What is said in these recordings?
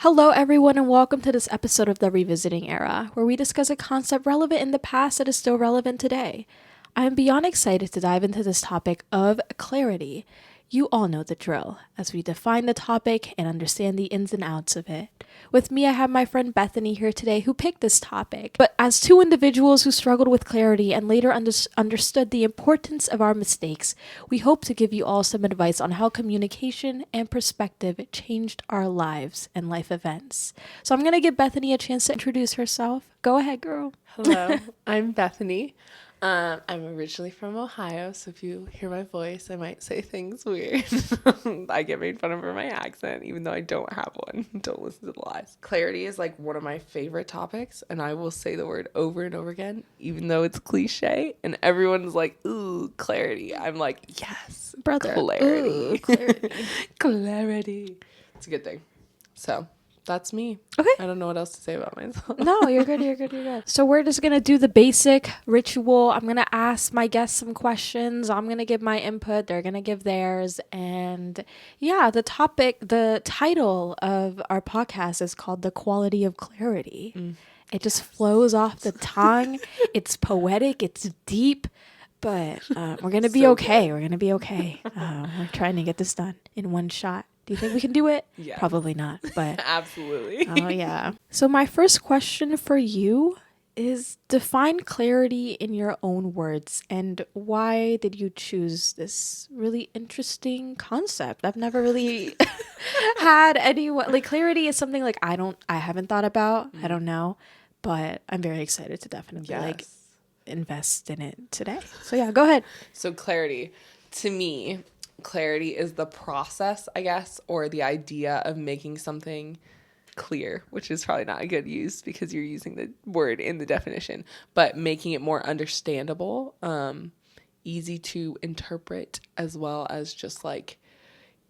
Hello, everyone, and welcome to this episode of The Revisiting Era, where we discuss a concept relevant in the past that is still relevant today. I am beyond excited to dive into this topic of clarity. You all know the drill, as we define the topic and understand the ins and outs of it. With me, I have my friend Bethany here today who picked this topic. But as two individuals who struggled with clarity and later understood the importance of our mistakes, we hope to give you all some advice on how communication and perspective changed our lives and life events. So I'm going to give Bethany a chance to introduce herself. Go ahead, girl. Hello, I'm Bethany. I'm originally from Ohio, so if you hear my voice, I might say things weird. I get made fun of for my accent, even though I don't have one. Don't listen to the lies. Clarity is like one of my favorite topics, and I will say the word over and over again, even though it's cliche, and everyone's like, ooh, clarity. I'm like, yes, Brother. clarity. Ooh, clarity. Clarity. It's a good thing. So that's me. Okay. I don't know what else to say about myself. No, you're good. So we're just going to do the basic ritual. I'm going to ask my guests some questions. I'm going to give my input. They're going to give theirs. And yeah, the title of our podcast is called The Quality of Clarity. It just flows off the tongue. It's poetic. It's deep. But we're going to be okay. Good. We're going to be okay. We're trying to get this done in one shot. Do you think we can do it? Yeah. Probably not, but absolutely. Oh, yeah. So my first question for you is define clarity in your own words, and why did you choose this really interesting concept? I've never really had anyone like clarity is something like I haven't thought about. I don't know, but I'm very excited to definitely invest in it today. So yeah, go ahead. So clarity, to me, clarity is the process, I guess, or the idea of making something clear, which is probably not a good use because you're using the word in the definition, but making it more understandable, easy to interpret, as well as just like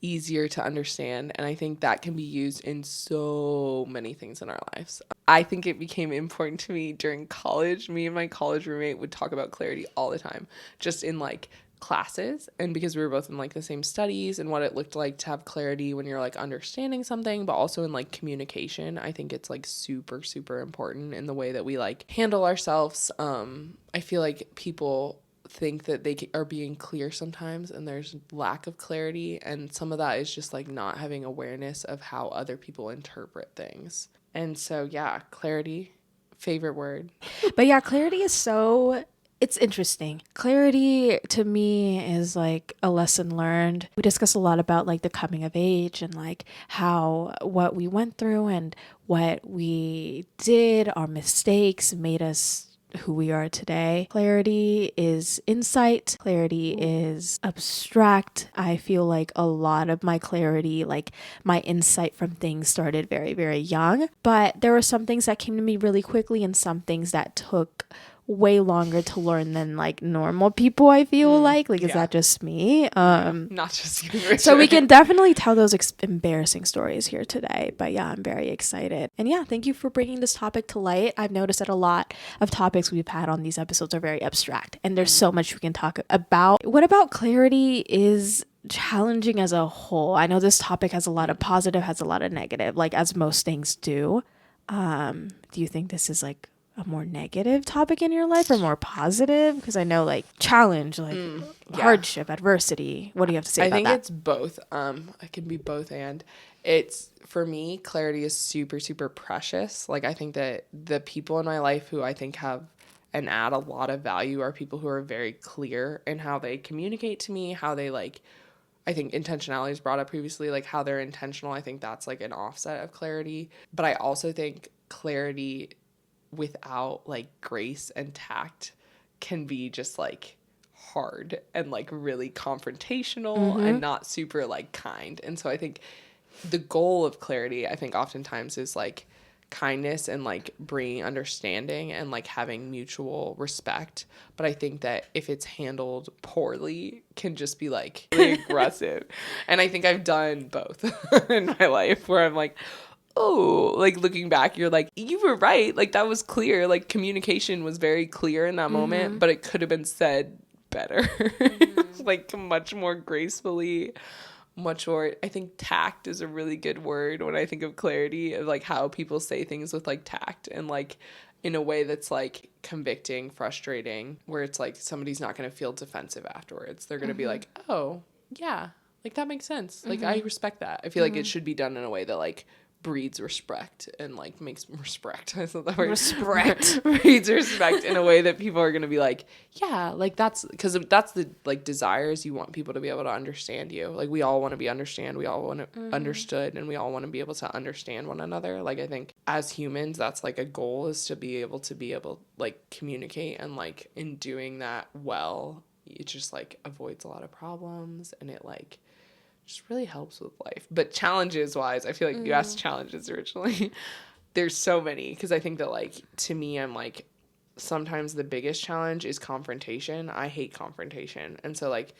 easier to understand. And I think that can be used in so many things in our lives. I think it became important to me during college. Me and my college roommate would talk about clarity all the time, just in like classes, and because we were both in like the same studies and what it looked like to have clarity when you're like understanding something, but also in like communication. I think it's like super important in the way that we like handle ourselves. I feel like people think that they are being clear sometimes, and there's lack of clarity, and some of that is just like not having awareness of how other people interpret things. And so yeah, clarity, favorite word. But yeah, clarity is it's interesting. Clarity to me is like a lesson learned. We discuss a lot about like the coming of age and like what we went through and what we did, our mistakes made us who we are today. Clarity is insight. Clarity is abstract. I feel like a lot of my clarity, like my insight from things started very, very young, but there were some things that came to me really quickly and some things that took way longer to learn than like normal people. I feel like is that just me? Not just you. So we can definitely tell those embarrassing stories here today, but yeah, I'm very excited. And yeah, thank you for bringing this topic to light. I've noticed that a lot of topics we've had on these episodes are very abstract, and there's so much we can talk about. What about clarity is challenging as a whole? I know this topic has a lot of positive, has a lot of negative, like as most things do. Do you think this is like a more negative topic in your life or more positive? Because I know like challenge, like hardship, adversity. What do you have to say about that? I think it's both. It can be both, and it's, for me, clarity is super precious. Like I think that the people in my life who I think have and add a lot of value are people who are very clear in how they communicate to me, how they like, I think intentionality is brought up previously, like how they're intentional. I think that's like an offset of clarity. But I also think clarity without like grace and tact can be just like hard and like really confrontational and not super like kind. And so I think the goal of clarity, I think oftentimes is like kindness and like bringing understanding and like having mutual respect. But I think that if it's handled poorly, can just be like really aggressive. And I think I've done both in my life, where I'm like, oh, like looking back, you're like, you were right. Like that was clear. Like communication was very clear in that moment, but it could have been said better, like much more gracefully. much more. I think tact is a really good word when I think of clarity, of like how people say things with like tact and like in a way that's like convicting, frustrating, where it's like somebody's not going to feel defensive afterwards. They're going to be like, oh, yeah, like that makes sense. Like I respect that. I feel like it should be done in a way that like breeds respect and like makes respect. That's not the word. Respect. Breeds respect in a way that people are going to be like, yeah, like that's because that's the like desires. You want people to be able to understand you. Like we all want to be understand. We all want to understood, and we all want to be able to understand one another. Like I think as humans, that's like a goal, is to be able like communicate, and like in doing that well, it just like avoids a lot of problems, and it like just really helps with life. But challenges wise, I feel like you asked challenges originally. There's so many, because I think that like to me, I'm like sometimes the biggest challenge is confrontation. I hate confrontation. And so like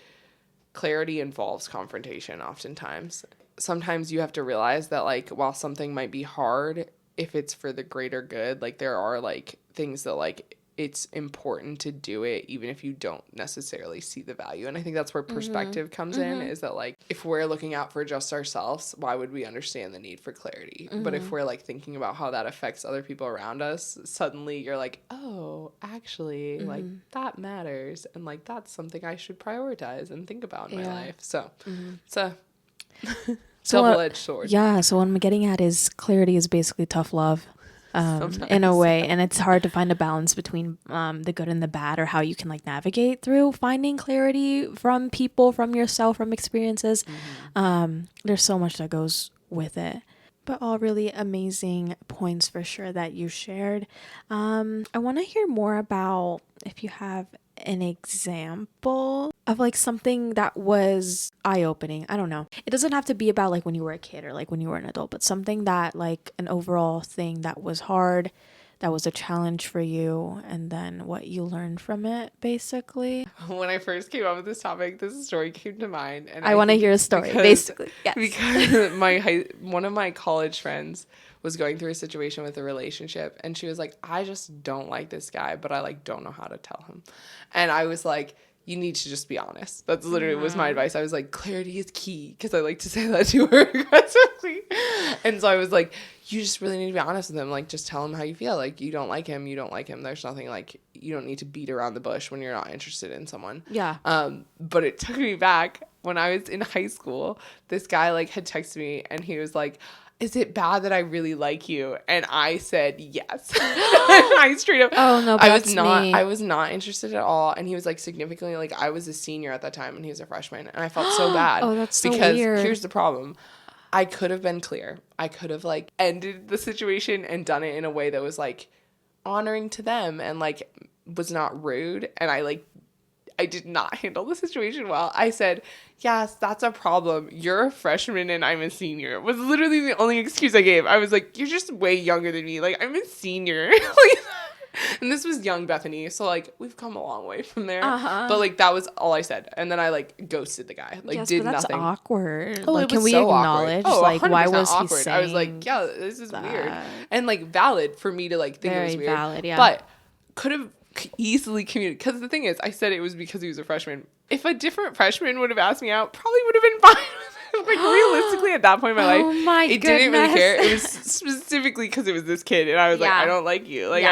clarity involves confrontation oftentimes. Sometimes you have to realize that like while something might be hard, if it's for the greater good, like there are like things that like it's important to do it even if you don't necessarily see the value. And I think that's where perspective comes in, is that like if we're looking out for just ourselves, why would we understand the need for clarity? But if we're like thinking about how that affects other people around us, suddenly you're like, oh, actually like that matters, and like that's something I should prioritize and think about in my life. So it's a double-edged sword. Yeah, so what I'm getting at is clarity is basically tough love. In a way, and it's hard to find a balance between the good and the bad, or how you can like navigate through finding clarity from people, from yourself, from experiences. There's so much that goes with it, but all really amazing points for sure that you shared. I want to hear more about if you have an example of like something that was eye-opening. I don't know. It doesn't have to be about like when you were a kid or like when you were an adult, but something that like an overall thing that was hard, that was a challenge for you, and then what you learned from it, basically. When I first came up with this topic, this story came to mind, and I want to hear a story, basically. Yes. Because one of my college friends was going through a situation with a relationship, and she was like, I just don't like this guy, but I like don't know how to tell him. And I was like, you need to just be honest. That's literally was my advice. I was like, clarity is key, because I like to say that to her aggressively. And so I was like, you just really need to be honest with him. Like, just tell him how you feel. Like, you don't like him. You don't like him. There's nothing like, you don't need to beat around the bush when you're not interested in someone. Yeah. But it took me back when I was in high school. This guy like had texted me, and he was like, is it bad that I really like you? And I said yes. I straight up. Oh no, I I was not interested at all. And he was like significantly, like I was a senior at that time and he was a freshman, and I felt so bad. Oh, that's so because weird. Here's the problem. I could have been clear. I could have like ended the situation and done it in a way that was like honoring to them and like was not rude. And I did not handle the situation well. I said, yes, that's a problem. You're a freshman and I'm a senior. It was literally the only excuse I gave. I was like, you're just way younger than me. Like, I'm a senior. And this was young Bethany. So, like, we've come a long way from there. But, like, that was all I said. And then I, like, ghosted the guy. Like, yes, did but that's nothing. Awkward. Oh, like, it was can we so acknowledge, awkward. like, why was he awkward. saying I was like, yeah, this is that? weird. And, like, valid for me to, like, think Very it was weird. valid, yeah. But could have easily communicated. Because the thing is, I said it was because he was a freshman. If a different freshman would have asked me out, probably would have been fine with it. Like, realistically, at that point in my life, it didn't really care. It was specifically because it was this kid, and I was like, I don't like you. Like,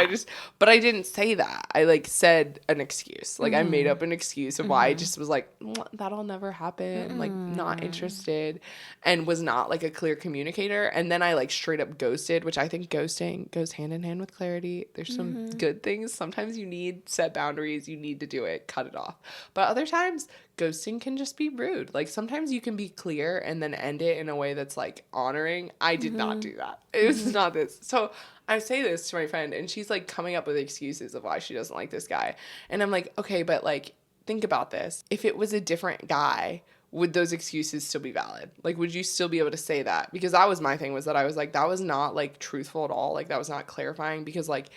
but I didn't say that. I, like, said an excuse. Like, I made up an excuse of why I just was like, that'll never happen. Like, not interested, and was not, like, a clear communicator. And then I, like, straight up ghosted, which I think ghosting goes hand in hand with clarity. There's some good things. Sometimes you need set boundaries. You need to do it. Cut it off. But other times, ghosting can just be rude. Like, sometimes you can be clear and then end it in a way that's like honoring. I did not do that. It was not this. So I say this to my friend, and she's like coming up with excuses of why she doesn't like this guy. And I'm like, okay, but like, think about this. If it was a different guy, would those excuses still be valid? Like, would you still be able to say that? Because that was my thing, was that I was like, that was not like truthful at all. Like, that was not clarifying, because like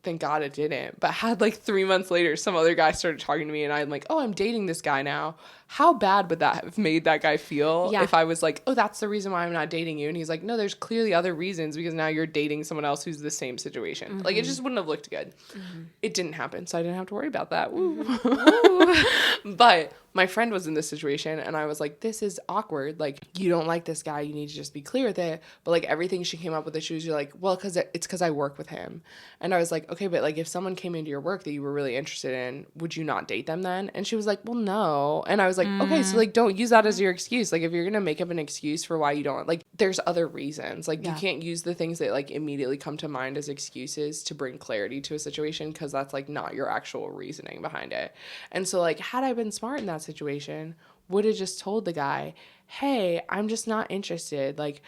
thank God it didn't. But had like 3 months later, some other guy started talking to me, and I'm like, oh, I'm dating this guy now. how bad would that have made that guy feel Yeah. if I was like, oh, that's the reason why I'm not dating you? And he's like, no, there's clearly other reasons because now you're dating someone else who's the same situation. Like, it just wouldn't have looked good. It didn't happen, so I didn't have to worry about that. But my friend was in this situation, and I was like, this is awkward. Like, you don't like this guy. You need to just be clear with it. But, like, everything she came up with, she was like, well, it's because I work with him. And I was like, okay, but, like, if someone came into your work that you were really interested in, would you not date them then? And she was like, well, no. And I was like, okay, so, like, don't use that as your excuse. Like, if you're going to make up an excuse for why you don't, like, there's other reasons. Like, you can't use the things that, like, immediately come to mind as excuses to bring clarity to a situation because that's, like, not your actual reasoning behind it. And so, like, had I been smart in that situation, would have just told the guy, hey, I'm just not interested. Like,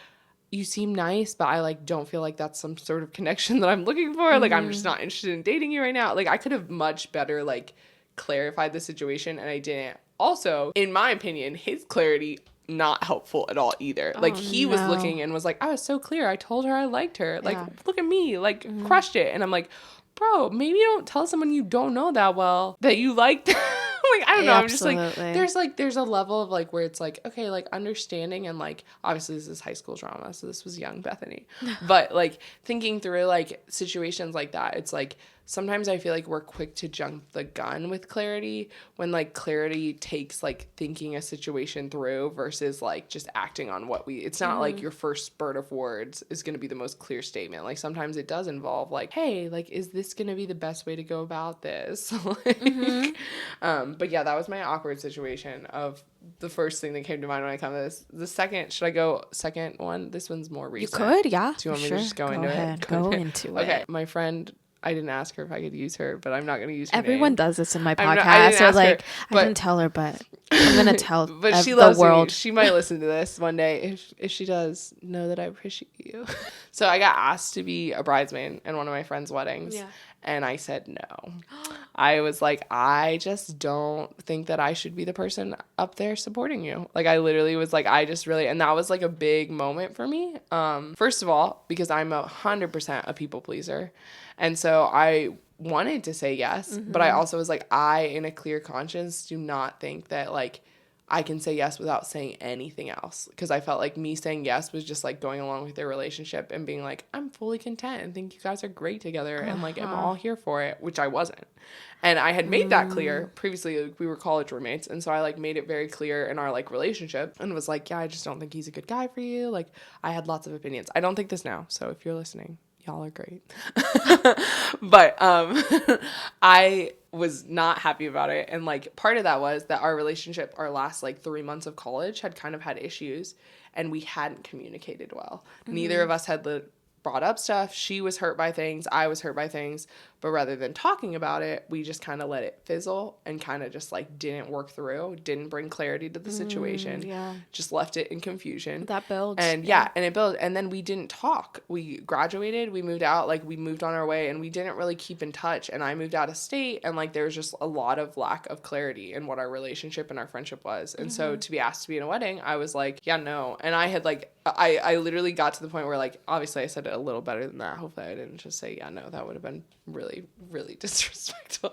you seem nice, but I, like, don't feel like that's some sort of connection that I'm looking for. Like, I'm just not interested in dating you right now. Like, I could have much better, like, clarified the situation, and I didn't. Also, in my opinion, his clarity not helpful at all either. Like, he was looking and was like, I was so clear. I told her I liked her. Like, look at me. Like, crushed it. And I'm like, bro, maybe don't tell someone you don't know that well that you liked. Like, I don't know. Absolutely. I'm just like, there's a level of, like, where it's like, okay, like, understanding and, like, obviously this is high school drama, so this was young Bethany. But, like, thinking through, like, situations like that, it's like, sometimes I feel like we're quick to jump the gun with clarity when, like, clarity takes, like, thinking a situation through versus, like, just acting on what it's not like your first spurt of words is going to be the most clear statement. Like, sometimes it does involve, like, hey, like, is this going to be the best way to go about this? Like, but yeah, that was my awkward situation of the first thing that came to mind when I come to this. The second, should I go second one? This one's more recent. You could, yeah. Do you want me to just go into it? Go into it. Okay, my friend, I didn't ask her if I could use her, but I'm not going to use her Everyone name. does this in my I podcast. didn't Or ask her, like, but- I didn't tell her, but I'm gonna tell But she the loves world. me. She might listen to this one day. If she does, know that I appreciate you. So I got asked to be a bridesmaid in one of my friend's weddings. Yeah. And I said no. I was like, I just don't think that I should be the person up there supporting you. Like, I literally was like, I just really, and that was like a big moment for me. First of all, because I'm 100% a people pleaser. And so I wanted to say yes, but I also was like, I, in a clear conscience, do not think that, like, I can say yes without saying anything else. Because I felt like me saying yes was just, like, going along with their relationship and being like, I'm fully content and think you guys are great together and, like, I'm all here for it, which I wasn't. And I had made that clear previously. Like, we were college roommates, and so I, like, made it very clear in our, like, relationship and was like, yeah, I just don't think he's a good guy for you. Like, I had lots of opinions. I don't think this now, so if you're listening, y'all are great. But I was not happy about it. And, like, part of that was that our relationship, our last, like, 3 months of college had kind of had issues, and we hadn't communicated well. Neither of us had brought up stuff. She was hurt by things. I was hurt by things. But rather than talking about it, we just kind of let it fizzle and kind of just, like, didn't work through, didn't bring clarity to the situation. Yeah. Just left it in confusion. That builds. And and it built. And then we didn't talk. We graduated, we moved out, like, we moved on our way, and we didn't really keep in touch. And I moved out of state, and, like, there was just a lot of lack of clarity in what our relationship and our friendship was. And so to be asked to be in a wedding, I was like, yeah, no. And I had, like, I literally got to the point where, like, obviously I said it a little better than that. Hopefully I didn't just say, yeah, no, that would have been really, really disrespectful.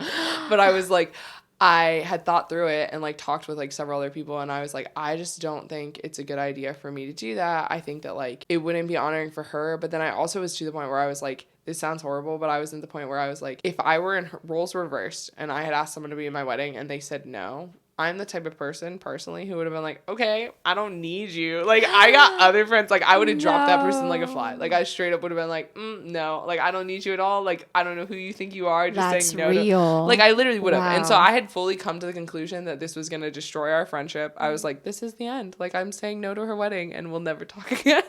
But I was like, I had thought through it and, like, talked with, like, several other people, and I was like, I just don't think it's a good idea for me to do that. I think that, like, it wouldn't be honoring for her. But then I also was to the point where I was like, this sounds horrible, but I was at the point where I was like, if I were in roles reversed and I had asked someone to be in my wedding and they said no, I'm the type of person, personally, who would have been like, okay, I don't need you. Like, I got other friends. Like, I would have dropped that person like a fly. Like, I straight up would have been like, no. Like, I don't need you at all. Like, I don't know who you think you are. Just That's saying no. real. Like, I literally would have. Wow. And so I had fully come to the conclusion that this was going to destroy our friendship. I was like, this is the end. Like, I'm saying no to her wedding and we'll never talk again.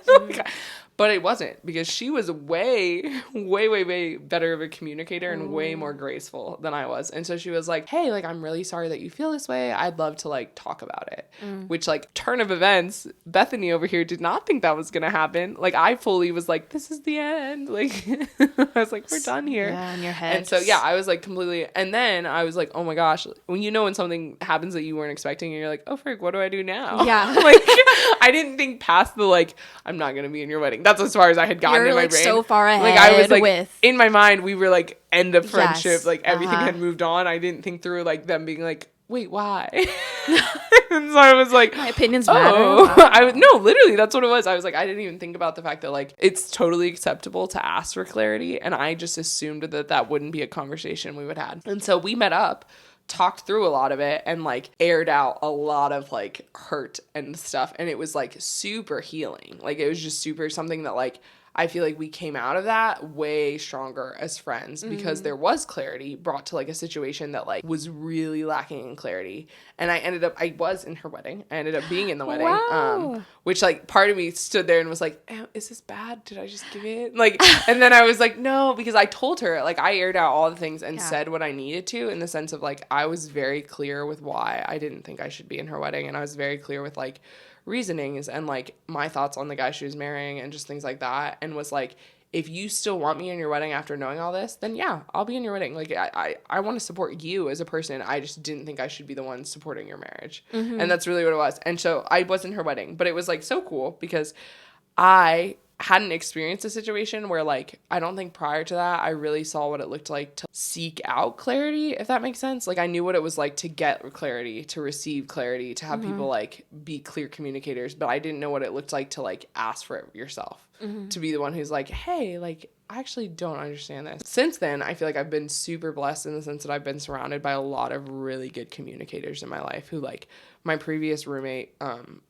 But it wasn't, because she was way, way, way, way better of a communicator and way more graceful than I was. And so she was like, hey, like, I'm really sorry that you feel this way. I'd love to, like, talk about it. Which, like, turn of events, Bethany over here did not think that was going to happen. Like, I fully was like, this is the end. Like, I was like, we're done here. Yeah, in your head. And so, yeah, I was, like, completely, and then I was like, oh my gosh, when something happens that you weren't expecting, and you're like, oh, frick, what do I do now? Yeah. Like, I didn't think past the, like, I'm not going to be in your wedding. That's as far as I had gotten You're, in my like, brain. so far ahead Like, I was, like, with... in my mind, we were, like, end of friendship. Yes. Like, everything had moved on. I didn't think through, like, them being like, wait, why? And so I was like, My opinions oh, matter. no, literally, that's what it was. I was like, I didn't even think about the fact that like it's totally acceptable to ask for clarity, and I just assumed that that wouldn't be a conversation we would have. And so we met up, talked through a lot of it, and like aired out a lot of like hurt and stuff, and it was like super healing. Like it was just super something that like I feel like we came out of that way stronger as friends because there was clarity brought to like a situation that like was really lacking in clarity. And I was in her wedding. I ended up being in the wedding. Wow. Which like part of me stood there and was like, is this bad? Did I just give it? Like, and then I was like, no, because I told her, like I aired out all the things and said what I needed to, in the sense of like, I was very clear with why I didn't think I should be in her wedding. And I was very clear with like reasonings and like my thoughts on the guy she was marrying and just things like that, and was like, if you still want me in your wedding after knowing all this, then yeah, I'll be in your wedding. Like I want to support you as a person. I just didn't think I should be the one supporting your marriage. And that's really what it was. And so I was in her wedding, but it was like so cool because I hadn't experienced a situation where like I don't think prior to that I really saw what it looked like to seek out clarity, if that makes sense. Like I knew what it was like to get clarity, to receive clarity, to have people like be clear communicators, but I didn't know what it looked like to like ask for it yourself, to be the one who's like, hey, like I actually don't understand this. Since then, I feel like I've been super blessed in the sense that I've been surrounded by a lot of really good communicators in my life who like my previous roommate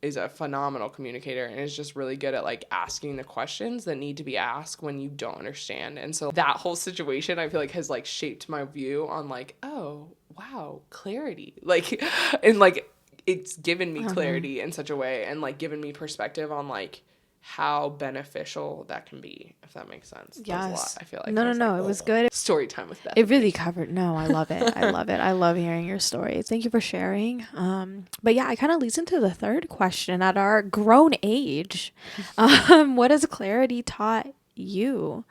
is a phenomenal communicator and is just really good at like asking the questions that need to be asked when you don't understand. And so that whole situation I feel like has like shaped my view on like, oh, wow, clarity. Like, and like it's given me clarity in such a way and like given me perspective on like how beneficial that can be, if that makes sense. That was a lot, I feel like. No, it was good. Story time with Bethany. It really covered. No, I love it. I love it. I love hearing your story. Thank you for sharing. But yeah, it kind of leads into the third question. At our grown age, what has clarity taught you?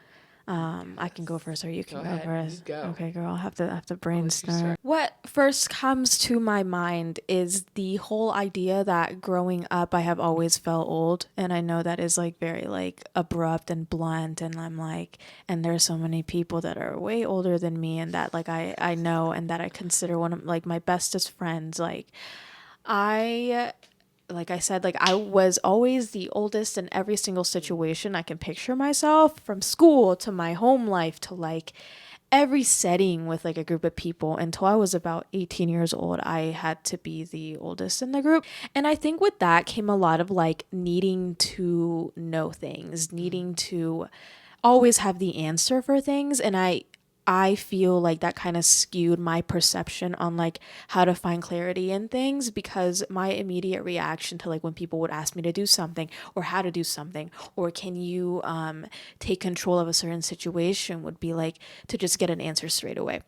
I can go first, or you can go first. You go. Okay, girl. I have to brainstorm. What first comes to my mind is the whole idea that growing up, I have always felt old, and I know that is like very like abrupt and blunt, and I'm like, and there's so many people that are way older than me, and that like I know, and that I consider one of like my bestest friends. Like I said, like I was always the oldest in every single situation I can picture myself, from school to my home life to like every setting with like a group of people. Until I was about 18 years old, I had to be the oldest in the group. And I think with that came a lot of like needing to know things, needing to always have the answer for things. And I feel like that kind of skewed my perception on like how to find clarity in things, because my immediate reaction to like when people would ask me to do something or how to do something, or can you take control of a certain situation, would be like to just get an answer straight away.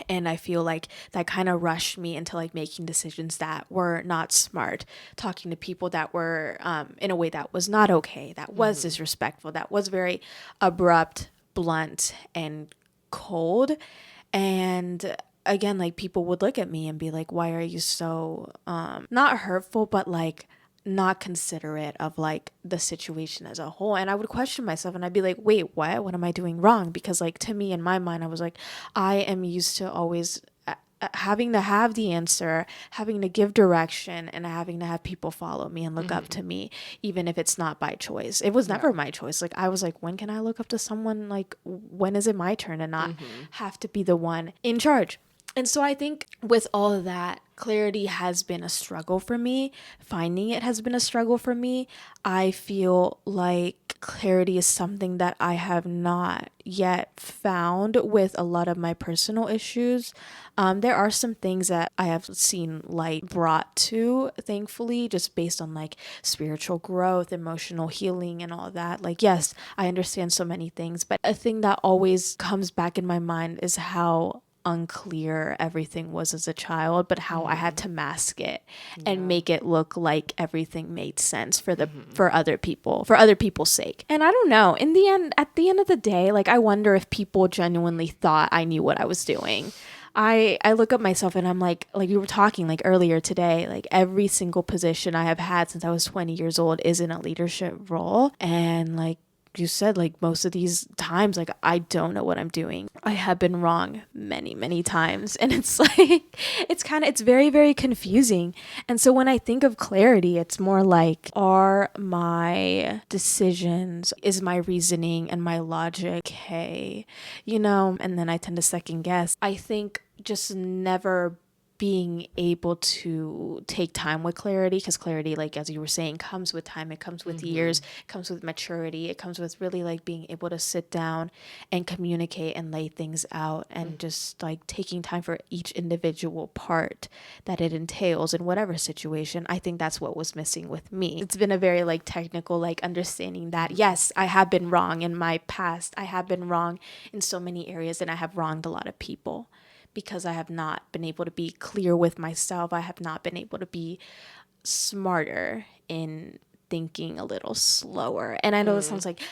And I feel like that kind of rushed me into like making decisions that were not smart, talking to people that were in a way that was not okay, that was disrespectful, that was very abrupt, blunt, and cold. And again, like people would look at me and be like, why are you so not hurtful, but like not considerate of like the situation as a whole? And I would question myself and I'd be like, wait, what am I doing wrong? Because like to me, in my mind, I was like, I am used to always having to have the answer, having to give direction, and having to have people follow me and look up to me, even if it's not by choice. It was never my choice. Like I was like, when can I look up to someone? Like when is it my turn, and not have to be the one in charge? And so I think with all of that, clarity has been a struggle for me. Finding it has been a struggle for me. I feel like clarity is something that I have not yet found with a lot of my personal issues. There are some things that I have seen light brought to, thankfully, just based on like spiritual growth, emotional healing, and all that. Like, yes, I understand so many things, but a thing that always comes back in my mind is how unclear everything was as a child, but how I had to mask it and make it look like everything made sense for other people, for other people's sake. And I don't know, at the end of the day, like I wonder if people genuinely thought I knew what I was doing. I look at myself and I'm like we were talking like earlier today, like every single position I have had since I was 20 years old is in a leadership role. And like you said, like most of these times, like I don't know what I'm doing. I have been wrong many, many times. And it's like, it's very, very confusing. And so when I think of clarity, it's more like, are my decisions, is my reasoning and my logic okay? And then I tend to second guess. I think just never being able to take time with clarity, because clarity, like as you were saying, comes with time, it comes with years, it comes with maturity, it comes with really like being able to sit down and communicate and lay things out, and just like taking time for each individual part that it entails in whatever situation. I think that's what was missing with me. It's been a very like technical like understanding that yes, I have been wrong in my past, I have been wrong in so many areas, and I have wronged a lot of people because I have not been able to be clear with myself. I have not been able to be smarter in thinking a little slower. And I know this sounds like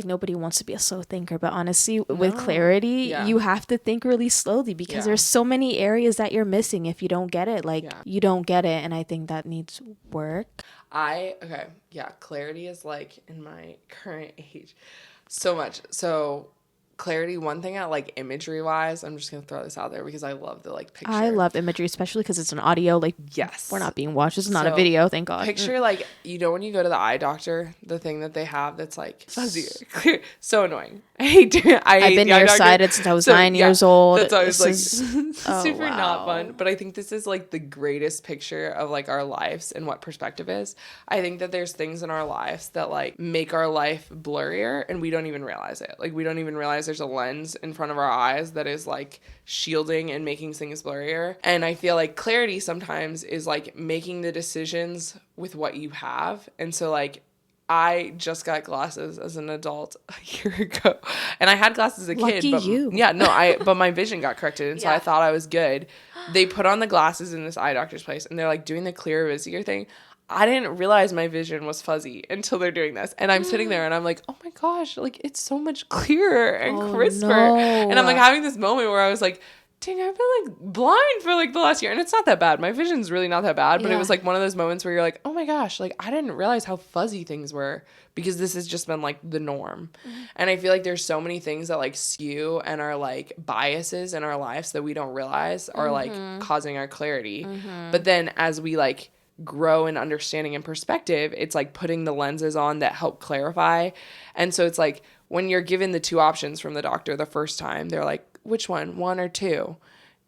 nobody wants to be a slow thinker, but honestly, with clarity, you have to think really slowly, because there's so many areas that you're missing. If you don't get it, you don't get it. And I think that needs work. Clarity is like in my current age so much. So clarity, one thing I like imagery wise, I'm just gonna throw this out there because I love the like picture. I love imagery, especially because it's an audio. Like, yes, we're not being watched. It's not a video, thank God. Picture like, when you go to the eye doctor, the thing that they have that's like fuzzy, clear, so annoying. I've been nearsighted since I was 9 years old. That's always like super not fun. But I think this is like the greatest picture of like our lives and what perspective is. I think that there's things in our lives that like make our life blurrier, and we don't even realize it. Like, we don't even realize there's a lens in front of our eyes that is like shielding and making things blurrier. And I feel like clarity sometimes is like making the decisions with what you have. And so like, I just got glasses as an adult a year ago, and I had glasses as a kid. Lucky But you. but my vision got corrected, and so I thought I was good. They put on the glasses in this eye doctor's place, and they're like doing the clear visier thing. I didn't realize my vision was fuzzy until they're doing this, and I'm sitting there and I'm like, oh my gosh, like it's so much clearer and crisper. No. And I'm like having this moment where I was like, dang, I've been like blind for like the last year, and it's not that bad. My vision's really not that bad, but it was like one of those moments where you're like, oh my gosh, like I didn't realize how fuzzy things were, because this has just been like the norm. And I feel like there's so many things that like skew and are like biases in our lives that we don't realize are like causing our clarity. But then as we like grow in understanding and perspective, it's like putting the lenses on that help clarify. And so it's like when you're given the two options from the doctor the first time, they're like, which one or two?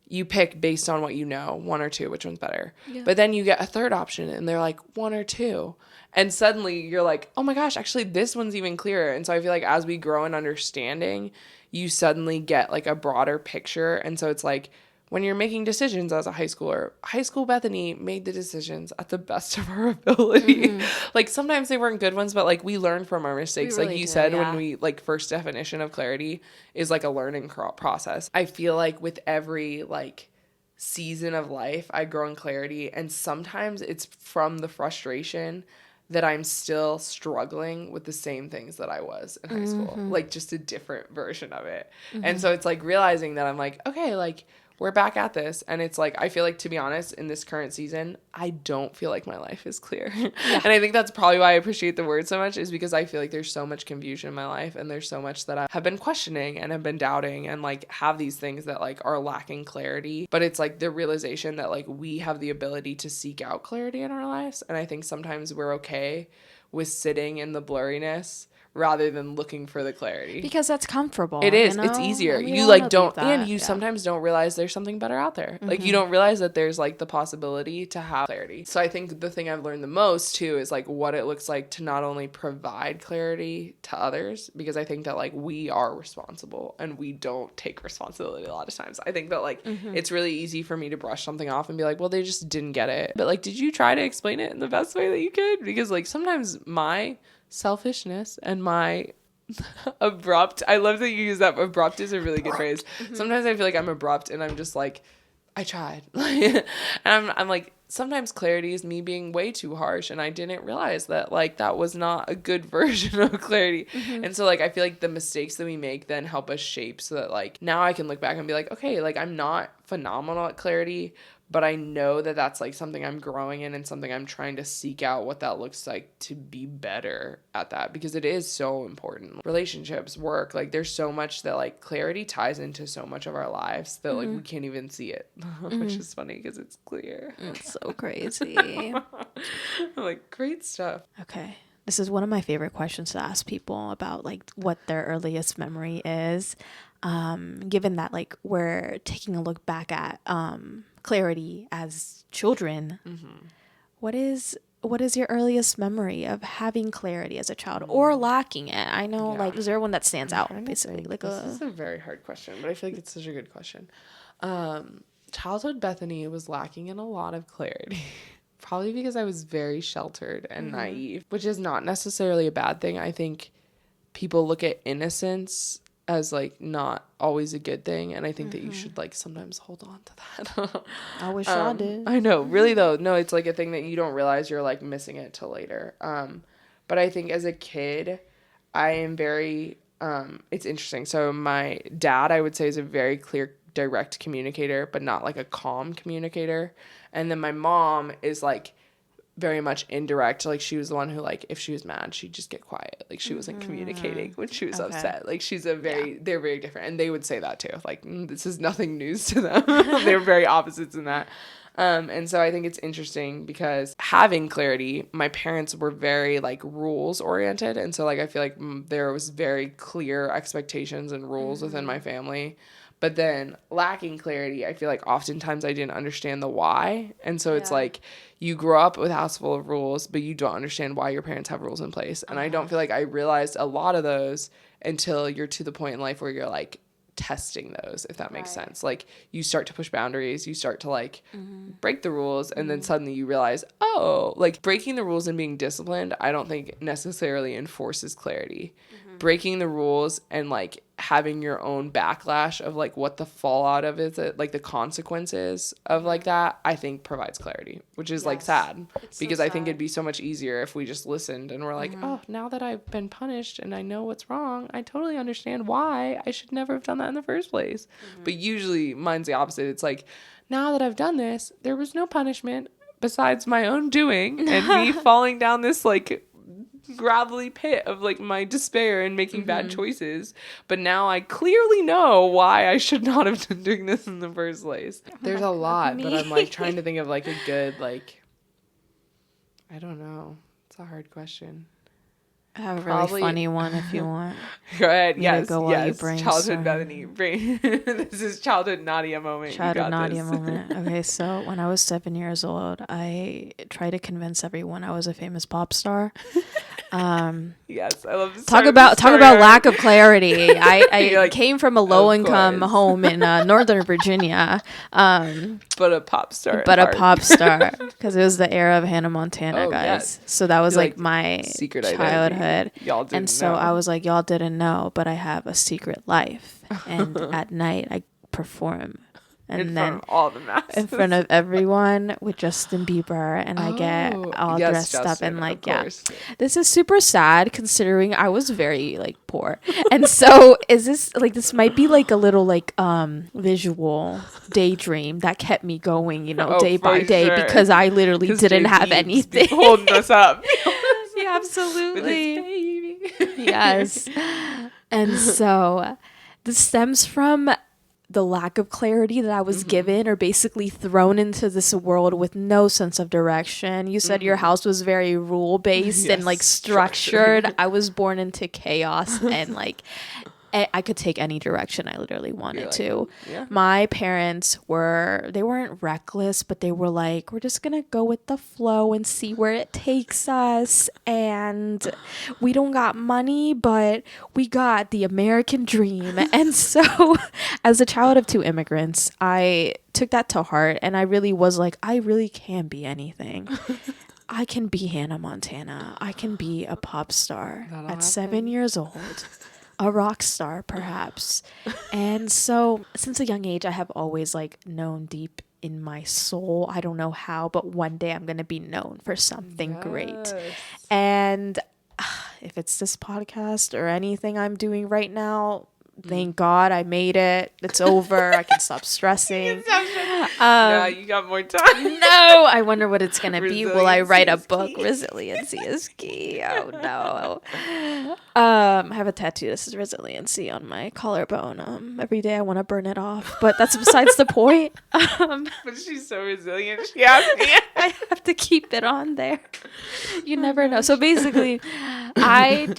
You pick based on what you know, one or two, which one's better. But then you get a third option and they're like, one or two. And suddenly you're like, oh my gosh, actually this one's even clearer. And so I feel like as we grow in understanding, you suddenly get like a broader picture. And so it's like, when you're making decisions as a high schooler, high school Bethany made the decisions at the best of our ability. Like sometimes they weren't good ones, but like we learned from our mistakes. Really like you said, when we like first definition of clarity is like a learning process. I feel like with every like season of life, I grow in clarity, and sometimes it's from the frustration that I'm still struggling with the same things that I was in high school, like just a different version of it. And so it's like realizing that I'm like, okay, like we're back at this. And it's like, I feel like, to be honest, in this current season, I don't feel like my life is clear. And I think that's probably why I appreciate the word so much, is because I feel like there's so much confusion in my life, and there's so much that I have been questioning and have been doubting, and like have these things that like are lacking clarity. But it's like the realization that like we have the ability to seek out clarity in our lives. And I think sometimes we're okay with sitting in the blurriness rather than looking for the clarity, because that's comfortable. It is. It's easier. You like don't, and you sometimes don't realize there's something better out there. Like you don't realize that there's like the possibility to have clarity. So I think the thing I've learned the most too is like what it looks like to not only provide clarity to others, because I think that like we are responsible and we don't take responsibility a lot of times. I think that like it's really easy for me to brush something off and be like, well, they just didn't get it. But like, did you try to explain it in the best way that you could? Because like sometimes my selfishness and my abrupt, I love that you use that. Abrupt is a really good phrase. Sometimes I feel like I'm abrupt and I'm just like, I tried. And I'm like, sometimes clarity is me being way too harsh, and I didn't realize that like that was not a good version of clarity. And so like I feel like the mistakes that we make then help us shape, so that like now I can look back and be like, okay, like I'm not phenomenal at clarity, but I know that that's like something I'm growing in and something I'm trying to seek out what that looks like to be better at that, because it is so important. Relationships, work, like there's so much that like clarity ties into so much of our lives that like we can't even see it, which is funny because it's clear. It's so crazy. I'm like, great stuff. Okay. This is one of my favorite questions to ask people about like what their earliest memory is. Given that like we're taking a look back at clarity as children, what is your earliest memory of having clarity as a child or lacking it? I know, like, is there one that stands out, basically? Like, this is a very hard question, but I feel like it's such a good question. Childhood Bethany was lacking in a lot of clarity. Probably because I was very sheltered and naive, which is not necessarily a bad thing. I think people look at innocence as like not always a good thing, and I think that you should like sometimes hold on to that. I wish I did. I know, really though. No, it's like a thing that you don't realize you're like missing it till later. But I think as a kid, I am very it's interesting. So my dad, I would say, is a very clear, direct communicator, but not like a calm communicator. And then my mom is like very much indirect. Like she was the one who, like, if she was mad, she'd just get quiet. Like she wasn't communicating when she was upset. Like she's a very they're very different, and they would say that too. Like this is nothing news to them. They're very opposites in that. And so I think it's interesting because having clarity, my parents were very like rules oriented, and so like I feel like there was very clear expectations and rules within my family. But then lacking clarity, I feel like oftentimes I didn't understand the why. And so it's like you grow up with a house full of rules, but you don't understand why your parents have rules in place. And I don't feel like I realized a lot of those until you're to the point in life where you're like testing those, if that makes sense. Like you start to push boundaries, you start to like break the rules, and then suddenly you realize, oh, like breaking the rules and being disciplined, I don't think necessarily enforces clarity. Breaking the rules and like having your own backlash of like what the fallout of it, like the consequences of like that, I think provides clarity, which is like sad, because I think it'd be so much easier if we just listened and we're like, oh, now that I've been punished and I know what's wrong, I totally understand why I should never have done that in the first place. But usually mine's the opposite. It's like, now that I've done this, there was no punishment besides my own doing and me falling down this like gravelly pit of like my despair and making bad choices. But now I clearly know why I should not have been doing this in the first place. There's a lot, but I'm like trying to think of like a good, like, I don't know. It's a hard question. I have a really funny one if you want. Go ahead. Yes. Brainstorm. Childhood Bethany. This is childhood Nadia moment. Childhood Nadia moment. Okay, so when I was 7 years old, I tried to convince everyone I was a famous pop star. Yes, I love this. Talk about lack of clarity. I like, came from a low income home in Northern Virginia, but a pop star. Because it was the era of Hannah Montana, guys. Yes. So that was like my secret childhood. Y'all didn't and so know. I was like, y'all didn't know, but I have a secret life, and at night I perform. And in then front of all the masses. In front of everyone with Justin Bieber, and I get all dressed up and like, this is super sad considering I was very like poor. And so this might be like a little like visual daydream that kept me going, day by day, because I literally didn't have anything holding us up. Yeah, absolutely. Yes. And so this stems from the lack of clarity that I was given, or basically thrown into this world with no sense of direction. You said your house was very rule based and like structured. I was born into chaos and like I could take any direction I literally wanted to. Yeah. My parents they weren't reckless, but they were like, we're just going to go with the flow and see where it takes us. And we don't got money, but we got the American dream. And so as a child of two immigrants, I took that to heart. And I really was like, I really can be anything. I can be Hannah Montana. I can be a pop star at 7 years old. A rock star, perhaps. And so since a young age, I have always like known deep in my soul, I don't know how, but one day I'm going to be known for something great. And if it's this podcast or anything I'm doing right now, Thank God I made it. It's over. I can stop stressing. Now you got more time. No, I wonder what it's gonna be. Will I write a Resiliency is book? key. Resiliency is key. Oh no. I have a tattoo. This is resiliency on my collarbone. Every day I want to burn it off, but that's besides the point. But she's so resilient. She asked me. I have to keep it on there. You never know. So basically, I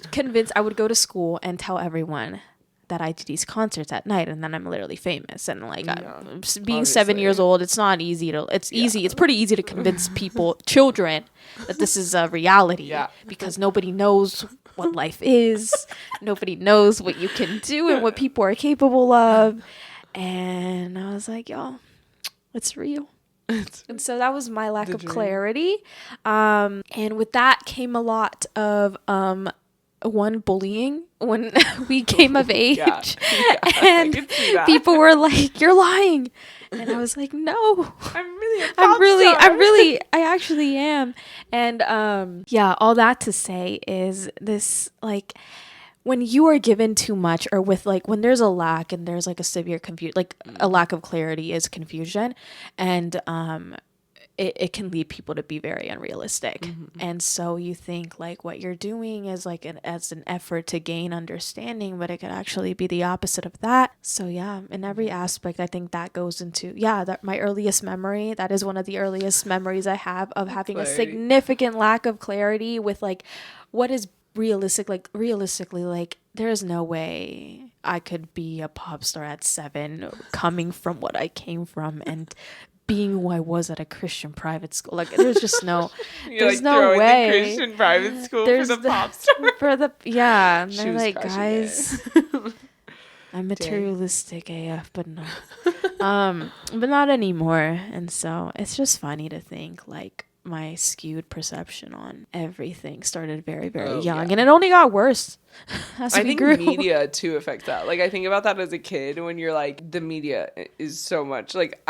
would go to school and tell everyone that I do these concerts at night, and then I'm literally famous. And like being 7 years obviously. old, it's not easy to. It's easy. It's pretty easy to convince children, that this is a reality. Yeah. Because nobody knows what life is. Nobody knows what you can do and what people are capable of. And I was like, y'all, it's real. And so that was my lack of clarity. And with that came a lot of bullying when we came of age. And people were like, you're lying. And I was like, no. I actually am. And all that to say is this, like, when you are given too much, or with like when there's a lack and there's like a severe confusion, like a lack of clarity is confusion, and it can lead people to be very unrealistic. And so you think like what you're doing is like as an effort to gain understanding, but it could actually be the opposite of that. So yeah, in every aspect, I think that goes into my earliest memory. That is one of the earliest memories I have of having a significant lack of clarity with like what is realistically, like there is no way I could be a pop star at 7 coming from what I came from and being who I was at a Christian private school. Like there's just no there's like no way the Christian private school for the pop star. And they're like, guys, I'm materialistic AF, but no. But not anymore. And so it's just funny to think like my skewed perception on everything started very, very young, and it only got worse as we grew. I think media too affects that. Like I think about that as a kid when you're like, the media is so much. Like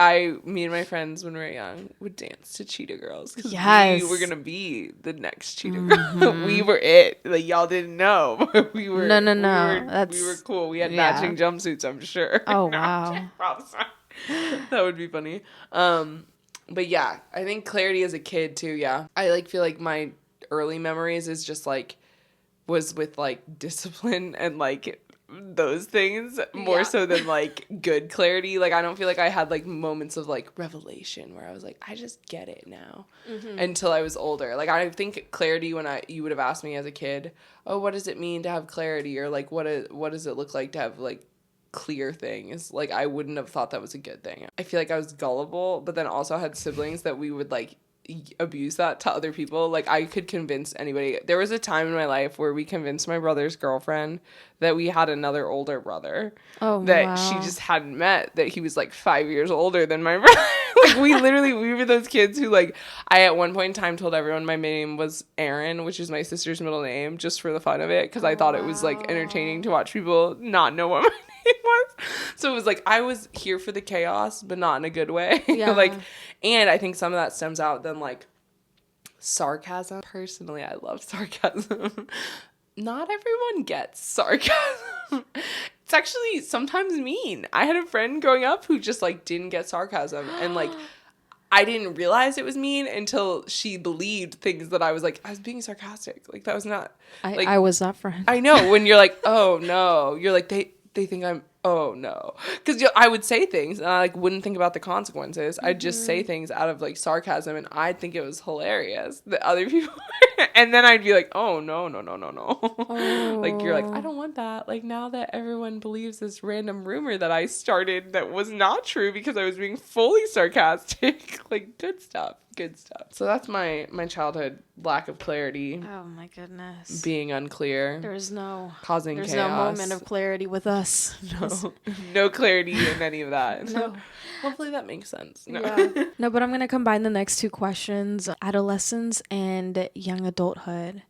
me and my friends when we were young would dance to Cheetah Girls because we were gonna be the next Cheetah Girl. We were it. Like y'all didn't know, but we were. We were cool. We had matching jumpsuits. I'm sure. Oh wow. That would be funny. But yeah, I think clarity as a kid too. Yeah, I like feel like my early memories is just like was with like discipline and like those things more so than like good clarity. Like I don't feel like I had like moments of like revelation where I was like, I just get it now until I was older. Like I think clarity when you would have asked me as a kid, oh, what does it mean to have clarity, or like what does it look like to have like clear things, like I wouldn't have thought that was a good thing. I feel like I was gullible, but then also had siblings that we would like abuse that to other people. Like I could convince anybody. There was a time in my life where we convinced my brother's girlfriend that we had another older brother she just hadn't met, that he was like 5 years older than my brother. Like we were those kids who like, I at one point in time told everyone my name was Erin, which is my sister's middle name, just for the fun of it, because I thought it was like entertaining to watch people not know what my name was. So it was like I was here for the chaos, but not in a good way. Like, and I think some of that stems out then like sarcasm. Personally, I love sarcasm. Not everyone gets sarcasm. It's actually sometimes mean. I had a friend growing up who just like didn't get sarcasm, and like I didn't realize it was mean until she believed things that I was like, I was being sarcastic. Like that was not. Like, I was that friend. I know, when you're like, oh no, you're like they think I'm, oh no, because I would say things and I like wouldn't think about the consequences. I'd just say things out of like sarcasm, and I'd think it was hilarious that other people and then I'd be like, oh no. Like you're like, I don't want that. Like now that everyone believes this random rumor that I started that was not true because I was being fully sarcastic. Like good stuff. So that's my childhood lack of clarity. Oh my goodness. Being unclear. There's no chaos. No moment of clarity with us. No clarity in any of that. No. Hopefully that makes sense. No. Yeah. No, but I'm going to combine the next two questions, adolescence and young adulthood.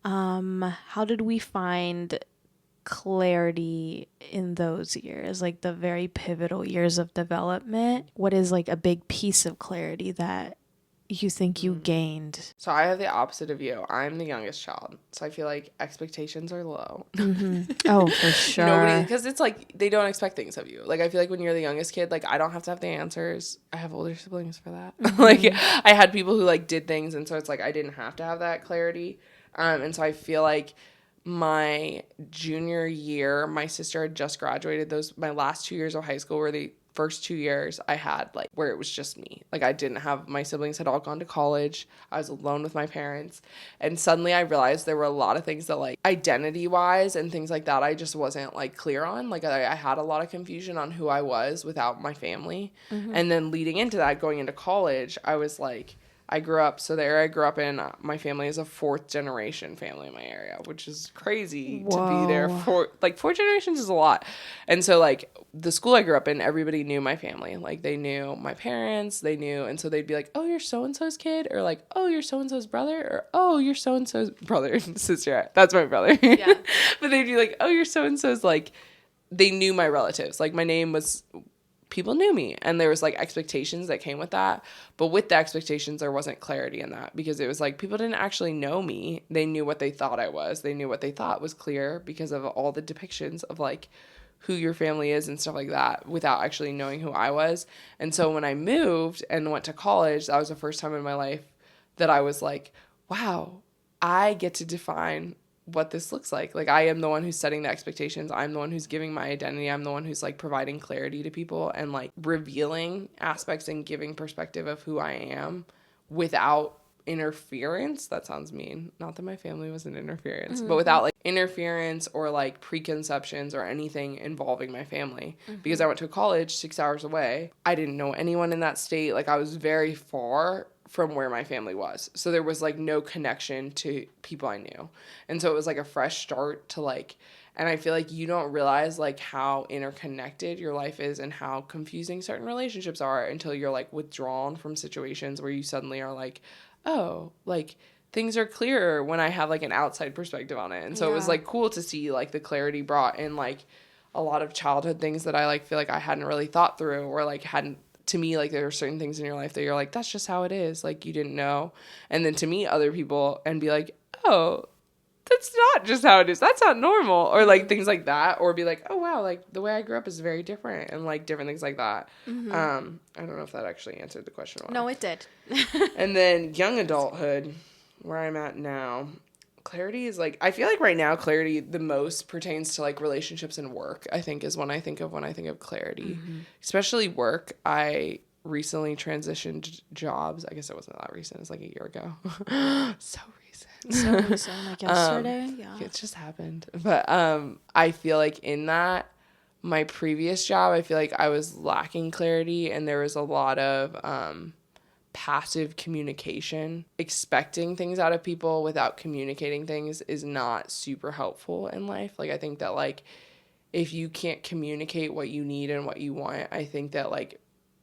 How did we find clarity in those years, like the very pivotal years of development? What is like a big piece of clarity that you think you gained? So I have the opposite of you. I'm the youngest child. So I feel like expectations are low. Oh, for sure. Nobody, because it's like they don't expect things of you. Like I feel like when you're the youngest kid, like I don't have to have the answers. I have older siblings for that. Like I had people who like did things, and so it's like I didn't have to have that clarity. And so I feel like my junior year, my sister had just graduated. My last 2 years of high school were the first 2 years I had like where it was just me. Like I didn't have, my siblings had all gone to college. I was alone with my parents. And suddenly I realized there were a lot of things that like identity wise and things like that I just wasn't like clear on. Like I had a lot of confusion on who I was without my family. And then leading into that, going into college, I was like, I grew up, so the area I grew up in, my family is a fourth generation family in my area, which is crazy to be there for, like, 4 generations is a lot. And so, like, the school I grew up in, everybody knew my family. Like, they knew my parents, they knew, and so they'd be like, oh, you're so-and-so's kid, or like, oh, you're so-and-so's brother, or oh, you're so-and-so's brother and sister. That's my brother. Yeah. But they'd be like, oh, you're so-and-so's, like, they knew my relatives. Like, my name was, people knew me, and there was like expectations that came with that, but with the expectations there wasn't clarity in that, because it was like people didn't actually know me. They knew what they thought I was. They knew what they thought was clear because of all the depictions of like who your family is and stuff like that, without actually knowing who I was. And so when I moved and went to college, that was the first time in my life that I was like, wow, I get to define what this looks like. Like, I am the one who's setting the expectations. I'm the one who's giving my identity. I'm the one who's like providing clarity to people and like revealing aspects and giving perspective of who I am without interference. That sounds mean. Not that my family was an interference, but without like interference or like preconceptions or anything involving my family. Because I went to a college 6 hours away. I didn't know anyone in that state. Like, I was very far from where my family was. So there was like no connection to people I knew. And so it was like a fresh start to like, and I feel like you don't realize like how interconnected your life is and how confusing certain relationships are until you're like withdrawn from situations where you suddenly are like, oh, like things are clearer when I have like an outside perspective on it. And so it was like cool to see like the clarity brought in like a lot of childhood things that I like feel like I hadn't really thought through, or like hadn't, to me, like there are certain things in your life that you're like, that's just how it is. Like you didn't know. And then to meet other people and be like, oh, that's not just how it is. That's not normal. Or like things like that. Or be like, oh wow, like the way I grew up is very different, and like different things like that. I don't know if that actually answered the question well. No, it did. And then young adulthood, where I'm at now, clarity is like, I feel like right now clarity the most pertains to like relationships and work, I think, is when I think of clarity. Especially work. I recently transitioned jobs. I guess it wasn't that recent. It's like a year ago. So recent. Like yesterday. Yeah. It just happened. But I feel like in that, my previous job, I feel like I was lacking clarity, and there was a lot of passive communication. Expecting things out of people without communicating things is not super helpful in life. Like, I think that like if you can't communicate what you need and what you want, I think that like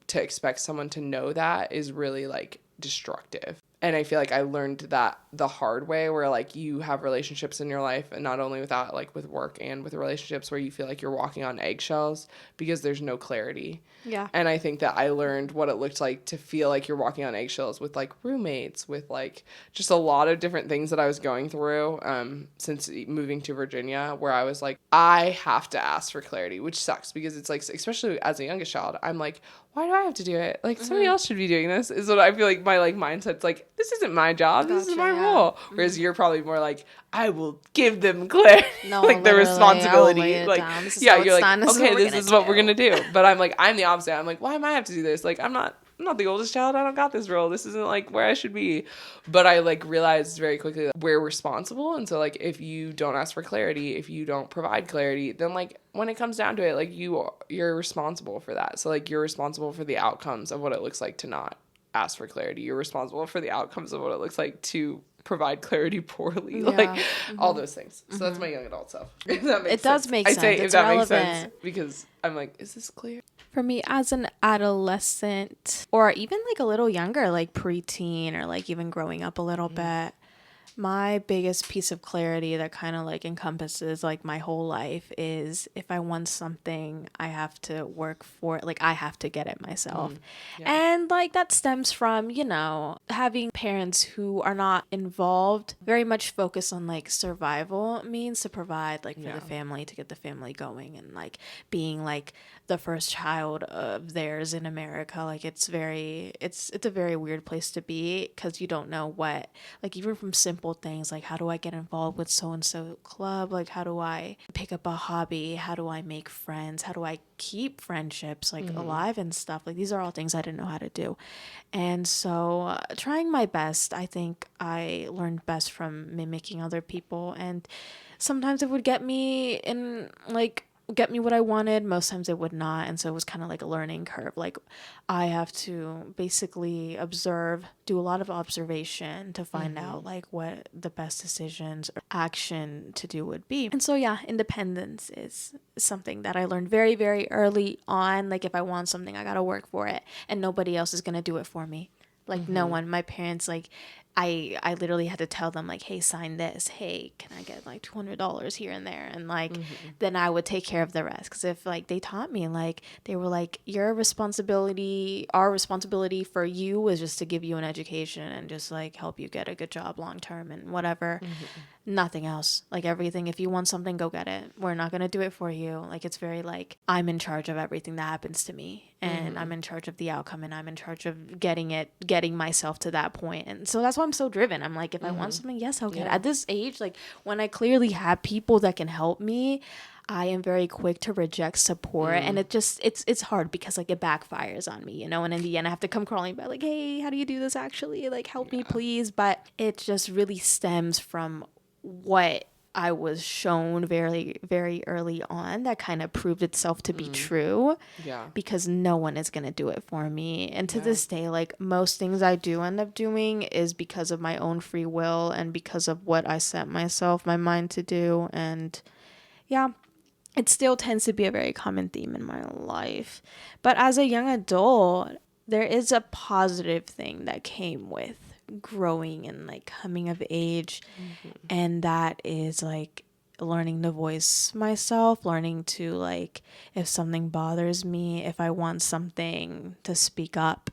to expect someone to know that is really like destructive. And I feel like I learned that the hard way, where like you have relationships in your life, and not only with that, like with work and with relationships, where you feel like you're walking on eggshells because there's no clarity. Yeah. And I think that I learned what it looked like to feel like you're walking on eggshells with like roommates, with like just a lot of different things that I was going through since moving to Virginia, where I was like, I have to ask for clarity, which sucks because it's like, especially as a youngest child, I'm like, why do I have to do it? Like, somebody else should be doing this, is what I feel like my like mindset's like, this isn't my job, this is my role. Whereas you're probably more like, I will give them clarity. No, like the responsibility. Like, yeah, you're like, okay, this is what we're gonna do. But I'm like, I'm the opposite. I'm like, why am I have to do this? Like, I'm not the oldest child. I don't got this role. This isn't like where I should be. But I like realized very quickly that we're responsible. And so like, if you don't ask for clarity, if you don't provide clarity, then like when it comes down to it, like you're responsible for that. So like you're responsible for the outcomes of what it looks like to not ask for clarity. You're responsible for the outcomes of what it looks like to provide clarity poorly. Like all those things. So that's my young adult self. If that makes it does make sense. I say it's if that relevant. makes sense, because I'm like, is this clear? For me, as an adolescent, or even like a little younger, like preteen, or like even growing up a little bit, My biggest piece of clarity that kind of like encompasses like my whole life is if I want something, I have to work for it. Like I have to get it myself. Yeah. And like that stems from, having parents who are not involved, very much focused on like survival means to provide like for Yeah. the family, to get the family going, and like being like the first child of theirs in America. Like it's a very weird place to be because you don't know what, like even from simple things like how do I get involved with so and so club, like how do I pick up a hobby, how do I make friends, how do I keep friendships like alive and stuff. Like these are all things I didn't know how to do. And so trying my best, I think I learned best from mimicking other people, and sometimes it would get me what I wanted. Most times it would not. And so it was kind of like a learning curve. Like I have to basically observe, do a lot of observation to find out like what the best decisions or action to do would be. And so yeah, independence is something that I learned very, very early on. Like if I want something, I got to work for it, and nobody else is going to do it for me. Like no one. My parents, like I literally had to tell them like, hey, sign this. Hey, can I get like $200 here and there? And like then I would take care of the rest. Because if like they taught me, like they were like, your responsibility, our responsibility for you was just to give you an education and just like help you get a good job long term and whatever. Nothing else. Like everything, if you want something, go get it. We're not going to do it for you. Like it's very like I'm in charge of everything that happens to me, and I'm in charge of the outcome, and I'm in charge of getting myself to that point. And so that's why I'm so driven. I'm like, if I want something, yes, I'll get it. At this age, like when I clearly have people that can help me, I am very quick to reject support, and it's hard because like it backfires on me, and in the end I have to come crawling back like, hey, how do you do this actually? Like help me please. But it just really stems from what I was shown very, very early on that kind of proved itself to be true. Yeah. Because no one is going to do it for me. And to this day, like most things I do end up doing is because of my own free will and because of what I set my mind to do. And yeah, it still tends to be a very common theme in my life. But as a young adult, there is a positive thing that came with growing and like coming of age, and that is like learning to voice myself, learning to like if something bothers me, if I want something, to speak up.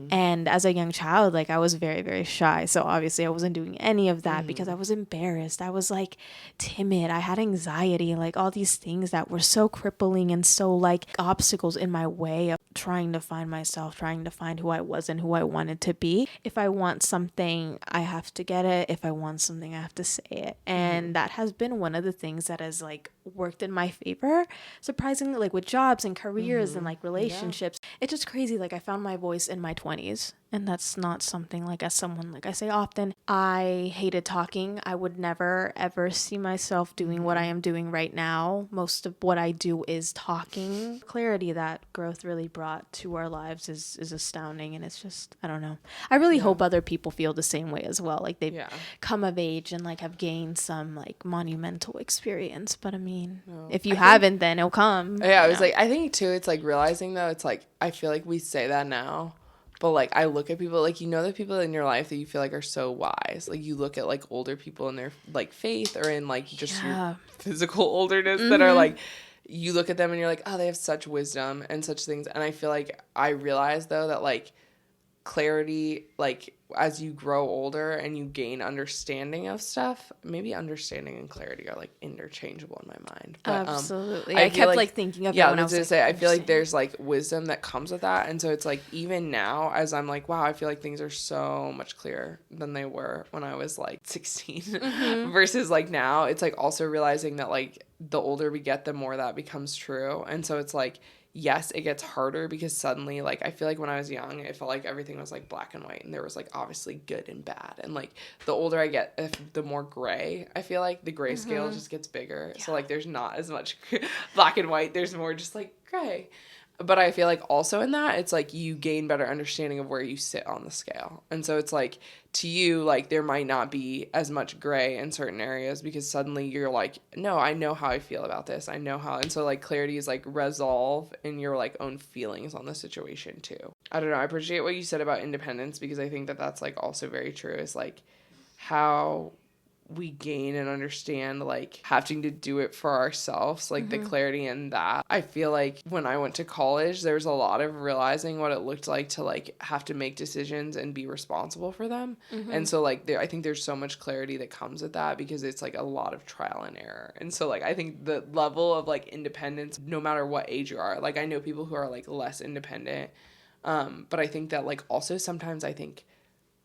And as a young child, like I was very, very shy. So obviously I wasn't doing any of that because I was embarrassed. I was like timid. I had anxiety, like all these things that were so crippling and so like obstacles in my way of trying to find myself, trying to find who I was and who I wanted to be. If I want something, I have to get it. If I want something, I have to say it. And that has been one of the things that has like worked in my favor, surprisingly, like with jobs and careers and like relationships. It's just crazy. Like I found my voice in my 20s, and that's not something, like as someone, like I say often, I hated talking. I would never ever see myself doing what I am doing right now. Most of what I do is talking. Clarity that growth really brought to our lives is astounding, and it's just, I don't know. I really hope other people feel the same way as well. Like they've come of age and like have gained some like monumental experience. But I mean, if you haven't, then it'll come. Yeah, I was like, I think too, it's like realizing though, it's like, I feel like we say that now, but like I look at people, like, the people in your life that you feel like are so wise. Like you look at like older people in their like faith or in like just your physical olderness that are like, you look at them and you're like, oh, they have such wisdom and such things. And I feel like I realize though that like clarity, like as you grow older and you gain understanding of stuff, maybe understanding and clarity are like interchangeable in my mind. But, absolutely. I kept like thinking of it when I was gonna like, say, I feel like there's like wisdom that comes with that. And so it's like, even now as I'm like, wow, I feel like things are so much clearer than they were when I was like 16 versus like now. It's like also realizing that like the older we get, the more that becomes true. And so it's like, yes, it gets harder because suddenly, like, I feel like when I was young, it felt like everything was, like, black and white, and there was, like, obviously good and bad, and, like, the older I get, the more gray, I feel like the gray scale just gets bigger, so, like, there's not as much black and white, there's more just, like, gray. But I feel like also in that, it's like you gain better understanding of where you sit on the scale. And so it's like, to you, like, there might not be as much gray in certain areas because suddenly you're like, no, I know how I feel about this. I know how. And so, like, clarity is, like, resolve in your, like, own feelings on the situation, too. I don't know. I appreciate what you said about independence because I think that that's, like, also very true. Is, like, how we gain and understand, like, having to do it for ourselves, like, the clarity in that. I feel like when I went to college, there was a lot of realizing what it looked like to, like, have to make decisions and be responsible for them. And so, like, I think there's so much clarity that comes with that because it's, like, a lot of trial and error. And so, like, I think the level of, like, independence, no matter what age you are, like, I know people who are, like, less independent, but I think that, like, also sometimes I think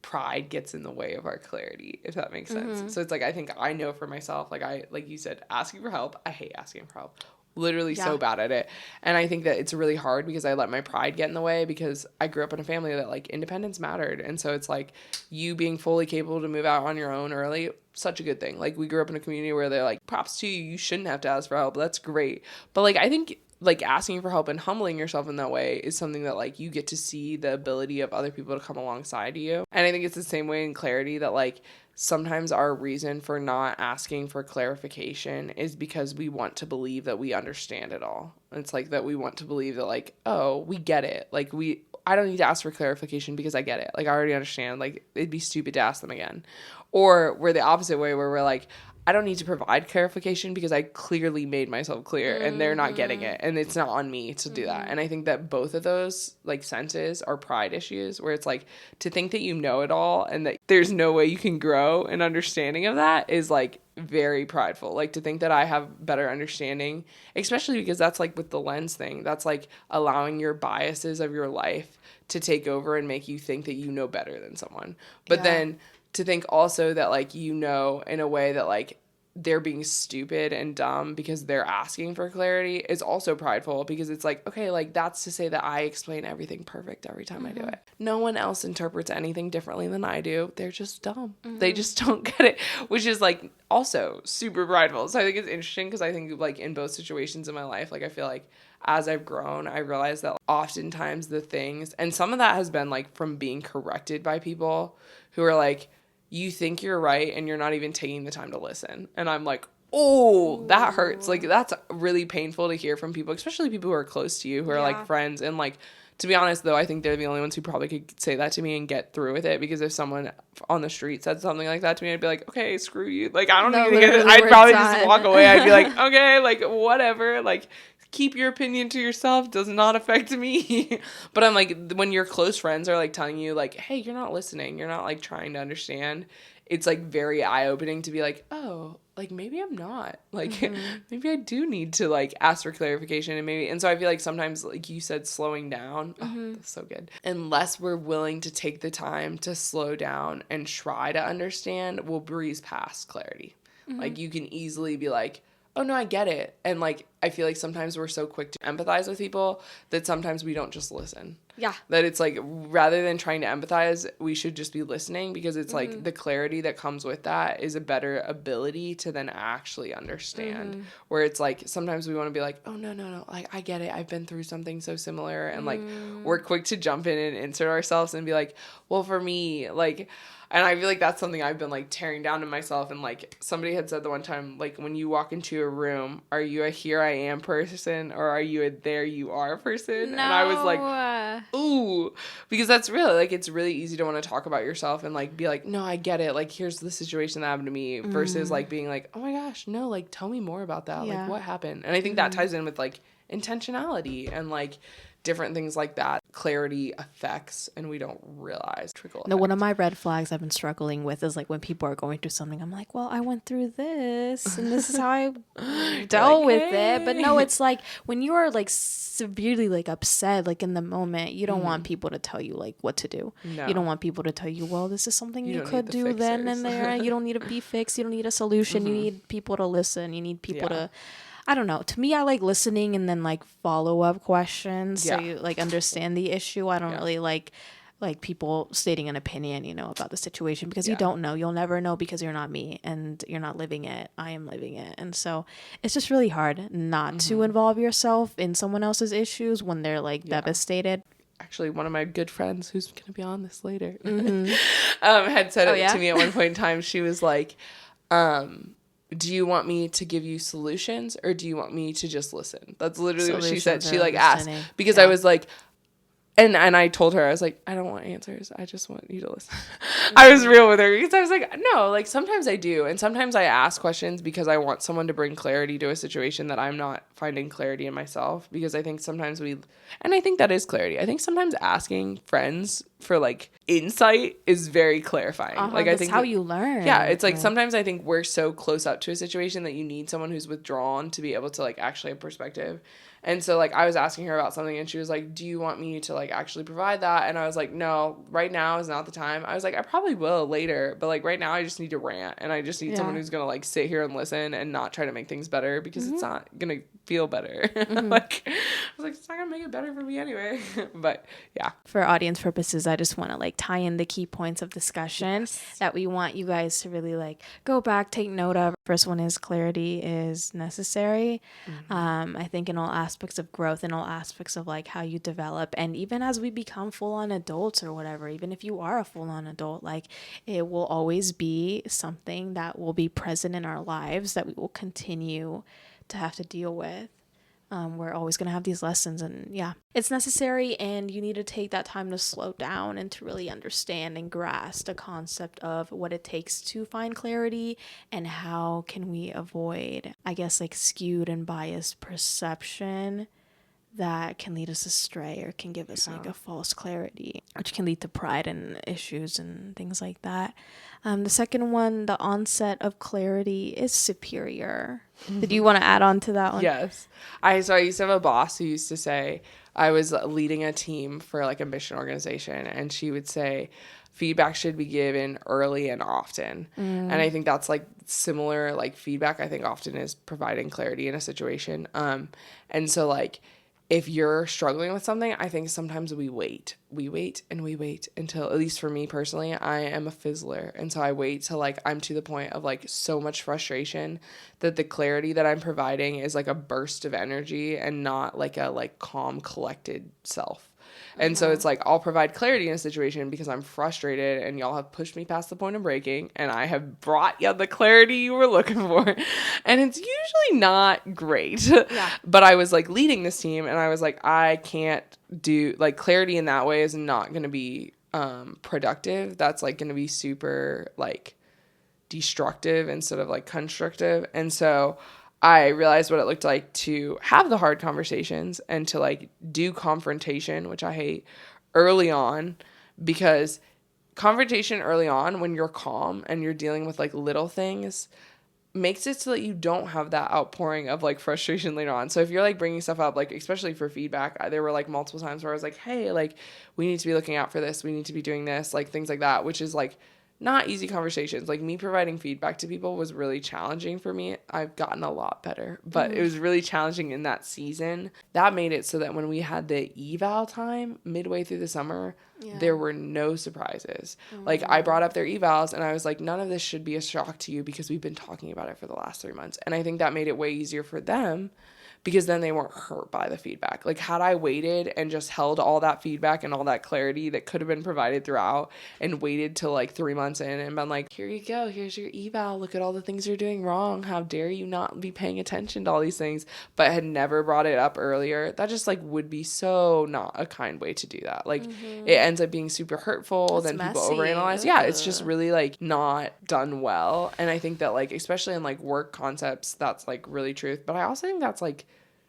pride gets in the way of our clarity, if that makes sense. So it's like, I think I know for myself, like you said, asking for help, I hate asking for help, literally so bad at it. And I think that it's really hard because I let my pride get in the way because I grew up in a family that, like, independence mattered. And so it's like, you being fully capable to move out on your own early, such a good thing. Like, we grew up in a community where they're like, props to you, you shouldn't have to ask for help, that's great. But, like, I think, like, asking for help and humbling yourself in that way is something that, like, you get to see the ability of other people to come alongside you. And I think it's the same way in clarity that, like, sometimes our reason for not asking for clarification is because we want to believe that we understand it all. It's like that we want to believe that, like, oh, we get it. Like, I don't need to ask for clarification because I get it. Like, I already understand. Like, it'd be stupid to ask them again. Or we're the opposite way where we're like, I don't need to provide clarification because I clearly made myself clear and they're not getting it and it's not on me to do that. And I think that both of those, like, senses are pride issues where it's like, to think that you know it all and that there's no way you can grow an understanding of that is, like, very prideful. Like, to think that I have better understanding, especially because that's, like, with the lens thing, that's, like, allowing your biases of your life to take over and make you think that you know better than someone. But then to think also that, like, you know, in a way that, like, they're being stupid and dumb because they're asking for clarity is also prideful because it's like, okay, like, that's to say that I explain everything perfect every time I do it. No one else interprets anything differently than I do. They're just dumb. They just don't get it, which is, like, also super prideful. So I think it's interesting because I think, like, in both situations in my life, like, I feel like as I've grown, I realized that oftentimes the things, and some of that has been, like, from being corrected by people who are like, you think you're right and you're not even taking the time to listen. And I'm like, oh, that hurts. Like, that's really painful to hear from people, especially people who are close to you, who are, like, friends. And, like, to be honest, though, I think they're the only ones who probably could say that to me and get through with it, because if someone on the street said something like that to me, I'd be like, okay, screw you. Like, I don't need to get it. I'd probably just walk away. I'd be like, okay, like, whatever. Like, keep your opinion to yourself, does not affect me. But I'm like, when your close friends are, like, telling you, like, hey, you're not listening, you're not, like, trying to understand, it's, like, very eye-opening to be like, oh, like, maybe I'm not, like, maybe I do need to, like, ask for clarification. And so I feel like sometimes, like you said, slowing down, oh, that's so good, unless we're willing to take the time to slow down and try to understand, we'll breeze past clarity. Like, you can easily be like, oh, no, I get it. And, like, I feel like sometimes we're so quick to empathize with people that sometimes we don't just listen. Yeah. That it's like, rather than trying to empathize, we should just be listening, because it's like the clarity that comes with that is a better ability to then actually understand. Where it's like, sometimes we want to be like, oh, no, like, I get it. I've been through something so similar. And like, we're quick to jump in and insert ourselves and be like, well, for me, like, and I feel like that's something I've been, like, tearing down to myself. And, like, somebody had said the one time, like, when you walk into a room, are you a here I am person or are you a there you are person? No. And I was like, ooh, because that's really, like, it's really easy to want to talk about yourself and, like, be like, no, I get it. Like, here's the situation that happened to me, versus, like, being like, oh my gosh, no, like, tell me more about that. Like, what happened? And I think that ties in with, like, intentionality and, like, different things like that. Clarity affects, and we don't realize, trickle effect. No, one of my red flags I've been struggling with is, like, when people are going through something, I'm like, well, I went through this and this is how I dealt like, with it. But no, it's like, when you are, like, severely, like, upset, like, in the moment, you don't want people to tell you, like, what to do. No. You don't want people to tell you, well, this is something you don't could need do the then and fixers. there. You don't need to be fixed. You don't need a solution. You need people to listen. You need people to, I don't know. To me, I like listening and then, like, follow-up questions so you, like, understand the issue. I don't really like people stating an opinion, you know, about the situation, because you don't know. You'll never know, because you're not me and you're not living it. I am living it. And so it's just really hard not to involve yourself in someone else's issues when they're, like, devastated. Actually, one of my good friends, who's going to be on this later, had said it to me at one point in time. She was like, do you want me to give you solutions or do you want me to just listen? That's literally what she said. She, like, asked, because I was like, And I told her, I was like, I don't want answers. I just want you to listen. I was real with her because I was like, no, like sometimes I do. And sometimes I ask questions because I want someone to bring clarity to a situation that I'm not finding clarity in myself. Because I think sometimes and I think that is clarity. I think sometimes asking friends for like insight is very clarifying. Like I think how you learn. Yeah, it's like sometimes I think we're so close up to a situation that you need someone who's withdrawn to be able to like actually have perspective. And so like I was asking her about something and she was like, do you want me to like actually provide that? And I was like, no, right now is not the time. I was like, I probably will later, but like right now I just need to rant and I just need someone who's gonna like sit here and listen and not try to make things better because it's not gonna feel better. Like I was like, it's not gonna make it better for me anyway. But yeah, for audience purposes, I just want to like tie in the key points of discussion that we want you guys to really like go back, take note of. First one is clarity is necessary. I think in all aspects of growth, in all aspects of like how you develop, and even as we become full-on adults or whatever, even if you are a full-on adult, like it will always be something that will be present in our lives that we will continue to have to deal with. We're always going to have these lessons, and yeah, it's necessary, and you need to take that time to slow down and to really understand and grasp the concept of what it takes to find clarity and how can we avoid, I guess, like skewed and biased perception that can lead us astray or can give us like a false clarity, which can lead to pride and issues and things like that. The second one, the onset of clarity is superior. Did you want to add on to that one? Yes. I used to have a boss who used to say, I was leading a team for like a mission organization, and she would say, feedback should be given early and often. And I think that's like similar, like feedback I think often is providing clarity in a situation. And so like, if you're struggling with something, I think sometimes we wait and we wait until, at least for me personally, I am a fizzler. And so I wait till like I'm to the point of like so much frustration that the clarity that I'm providing is like a burst of energy and not like a like calm, collected self. And so it's like I'll provide clarity in a situation because I'm frustrated and y'all have pushed me past the point of breaking and I have brought you the clarity you were looking for. And it's usually not great. Yeah. But I was like leading this team and I was like, I can't do like clarity in that way is not going to be productive. That's like going to be super like destructive instead of like constructive. And so I realized what it looked like to have the hard conversations and to like do confrontation, which I hate, early on, because confrontation early on when you're calm and you're dealing with like little things makes it so that you don't have that outpouring of like frustration later on. So if you're like bringing stuff up, like especially for feedback, there were like multiple times where I was like, hey, like we need to be looking out for this. We need to be doing this, like things like that, which is like not easy conversations. Like me providing feedback to people was really challenging for me. I've gotten a lot better, but it was really challenging in that season. That made it so that when we had the eval time midway through the summer, there were no surprises. Like I brought up their evals and I was like, none of this should be a shock to you because we've been talking about it for the last 3 months. And I think that made it way easier for them because then they weren't hurt by the feedback. Like had I waited and just held all that feedback and all that clarity that could have been provided throughout and waited till like 3 months in and been like, here you go, here's your eval, look at all the things you're doing wrong, how dare you not be paying attention to all these things, but had never brought it up earlier, that just like would be so not a kind way to do that. Like it ends up being super hurtful. Then people overanalyze. Yeah, it's just really like not done well. And I think that like especially in like work concepts, that's like really truth. But I also think that's like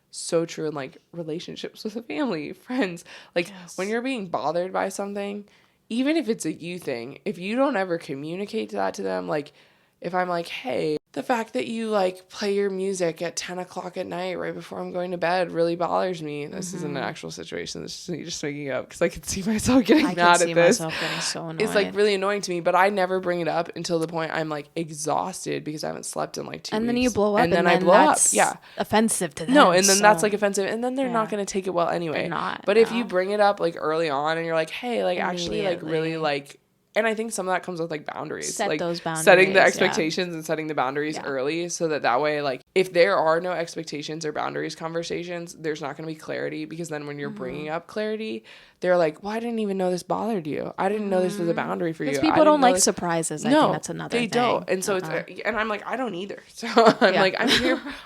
so true in like relationships with a family, friends. Like when you're being bothered by something, even if it's a you thing, if you don't ever communicate that to them, like if I'm like, hey, the fact that you like play your music at 10 o'clock at night right before I'm going to bed really bothers me. This isn't an actual situation. This is me just making it up because I can see myself getting mad at this. I can see myself getting so annoyed. It's like really annoying to me, but I never bring it up until the point I'm like exhausted because I haven't slept in like 2 weeks. And then you blow up and then I blow up. Yeah. Offensive to them. No, and then that's like offensive. And then they're not going to take it well anyway. They're not. But if you bring it up like early on and you're like, hey, like actually like really like, and I think some of that comes with like boundaries. Set like those boundaries. Setting the expectations and setting the boundaries early so that way, like if there are no expectations or boundaries conversations, there's not going to be clarity because then when you're bringing up clarity, they're like, well, I didn't even know this bothered you. I didn't know this was a boundary for you. Because people don't like surprises. I think that's another thing. They don't. And so it's, and I'm like, I don't either. So I'm like,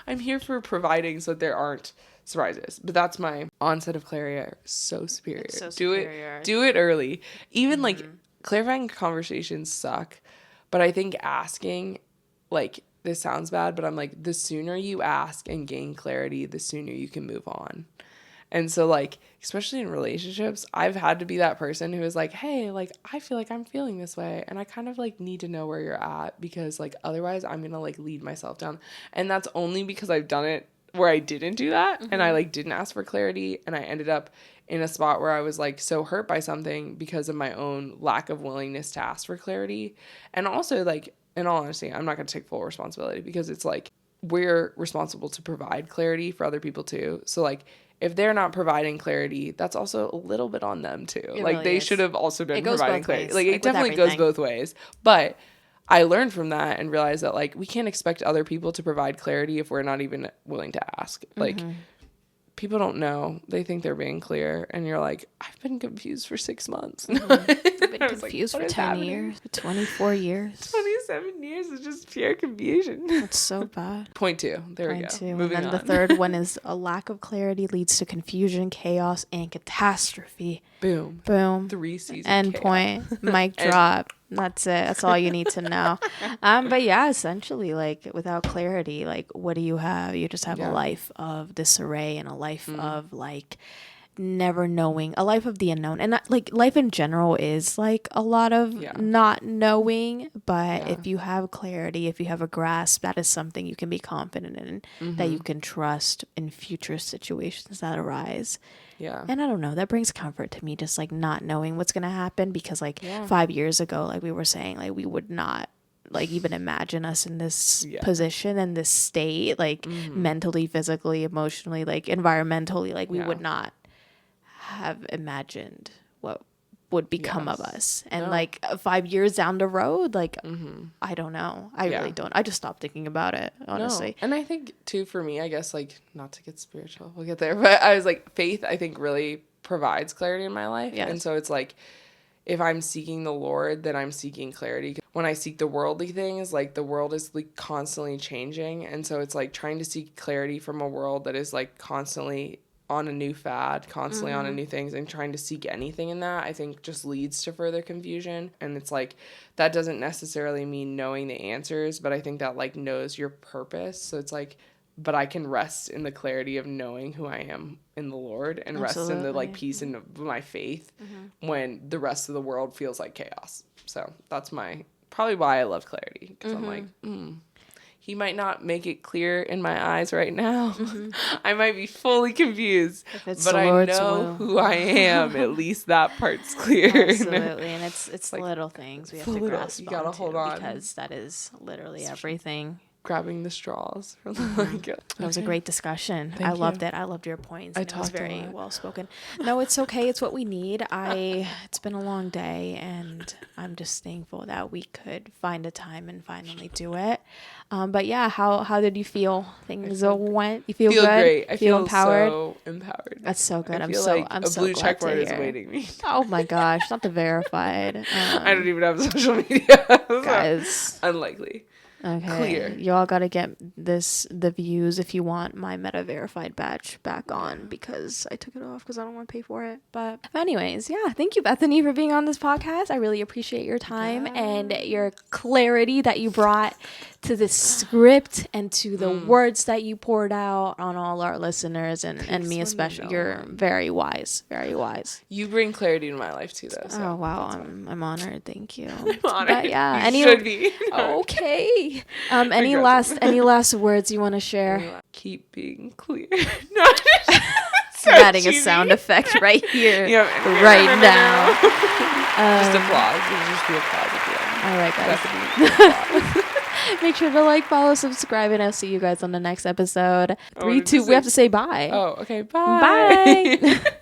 I'm here for providing so that there aren't surprises. But that's my onset of clarity are so superior. It's so Do superior. it early. Even like clarifying conversations suck, but I think asking, like, this sounds bad, but I'm like, the sooner you ask and gain clarity, the sooner you can move on. And so, like, especially in relationships, I've had to be that person who is like, hey, like, I feel like I'm feeling this way. And I kind of, like, need to know where you're at because, like, otherwise I'm going to, like, lead myself down. And that's only because I've done it where I didn't do that. And I, like, didn't ask for clarity. And I ended up in a spot where I was, like, so hurt by something because of my own lack of willingness to ask for clarity. And also, like, in all honesty, I'm not going to take full responsibility because it's, like, we're responsible to provide clarity for other people, too. So, like, if they're not providing clarity, that's also a little bit on them too. It Like really they is. should have also been providing clarity. Ways. Like Like, it definitely goes both ways. But I learned from that and realized that like we can't expect other people to provide clarity if we're not even willing to ask. Like people don't know. They think they're being clear and you're like, I've been confused for 6 months. I've been confused like, for 10 years, for 24 years. 27 years is just pure confusion. That's so bad. Point 2. There we go. Moving and then on. the third one is a lack of clarity leads to confusion, chaos, and catastrophe. Boom. 3 seasons. End point. Mic drop. That's it. That's all you need to know. But yeah, essentially, like without clarity, like what do you have? You just have a life of disarray and a life of like never knowing, a life of the unknown. And like life in general is like a lot of not knowing, but if you have clarity, if you have a grasp, that is something you can be confident in, that you can trust in future situations that arise. Yeah. And I don't know, that brings comfort to me, just like not knowing what's going to happen, because like 5 years ago, like we were saying, like we would not like even imagine us in this position and this state, like mentally, physically, emotionally, like environmentally, like we would not have imagined what would become of us. And like 5 years down the road, like I don't know, I really don't. I just stopped thinking about it, honestly. And I think too, for me, I guess, like, not to get spiritual, we'll get there, but I was like, faith I think really provides clarity in my life. And so it's like, if I'm seeking the Lord, then I'm seeking clarity. When I seek the worldly things, like the world is like constantly changing, and so it's like trying to seek clarity from a world that is like constantly on a new fad, constantly on a new things, and trying to seek anything in that, I think just leads to further confusion. And it's like, that doesn't necessarily mean knowing the answers, but I think that like knows your purpose. So it's like, but I can rest in the clarity of knowing who I am in the Lord, and rest in the like peace in my faith when the rest of the world feels like chaos. So that's probably why I love clarity, because I'm like, he might not make it clear in my eyes right now. I might be fully confused, but I know who I am. At least that part's clear. Absolutely. And it's like little things we have to grasp you gotta hold on, because that is literally everything. Grabbing the straws. That was a great discussion. I loved it. I loved your points. It was very well spoken. No, it's okay. It's what we need. It's been a long day, and I'm just thankful that we could find a time and finally do it. But yeah, how did you feel? Things went. You feel good? Great. I feel empowered. So empowered. That's so good. I'm so blue glad check to mark is hear. awaiting me. Oh my gosh, not the verified. I don't even have social media. Guys, unlikely. Okay. Clear. Y'all gotta get the views if you want my Meta verified badge back on, because I took it off because I don't want to pay for it. But anyways, yeah, thank you, Bethany, for being on this podcast. I really appreciate your time and your clarity that you brought to this script and to the words that you poured out on all our listeners and me especially. You're very wise, very wise. You bring clarity to my life too, though. So oh wow, I'm honored. Thank you. I'm honored. But yeah, you should be. Okay. Any last words you want to share? Keep being clear. No, so adding cheesy. A sound effect right here, right now. Just applause. It'll just be applause at the end. All right, guys. Make sure to like, follow, subscribe, and I'll see you guys on the next episode. 3, 2. We have to say bye. Oh, okay. Bye. Bye.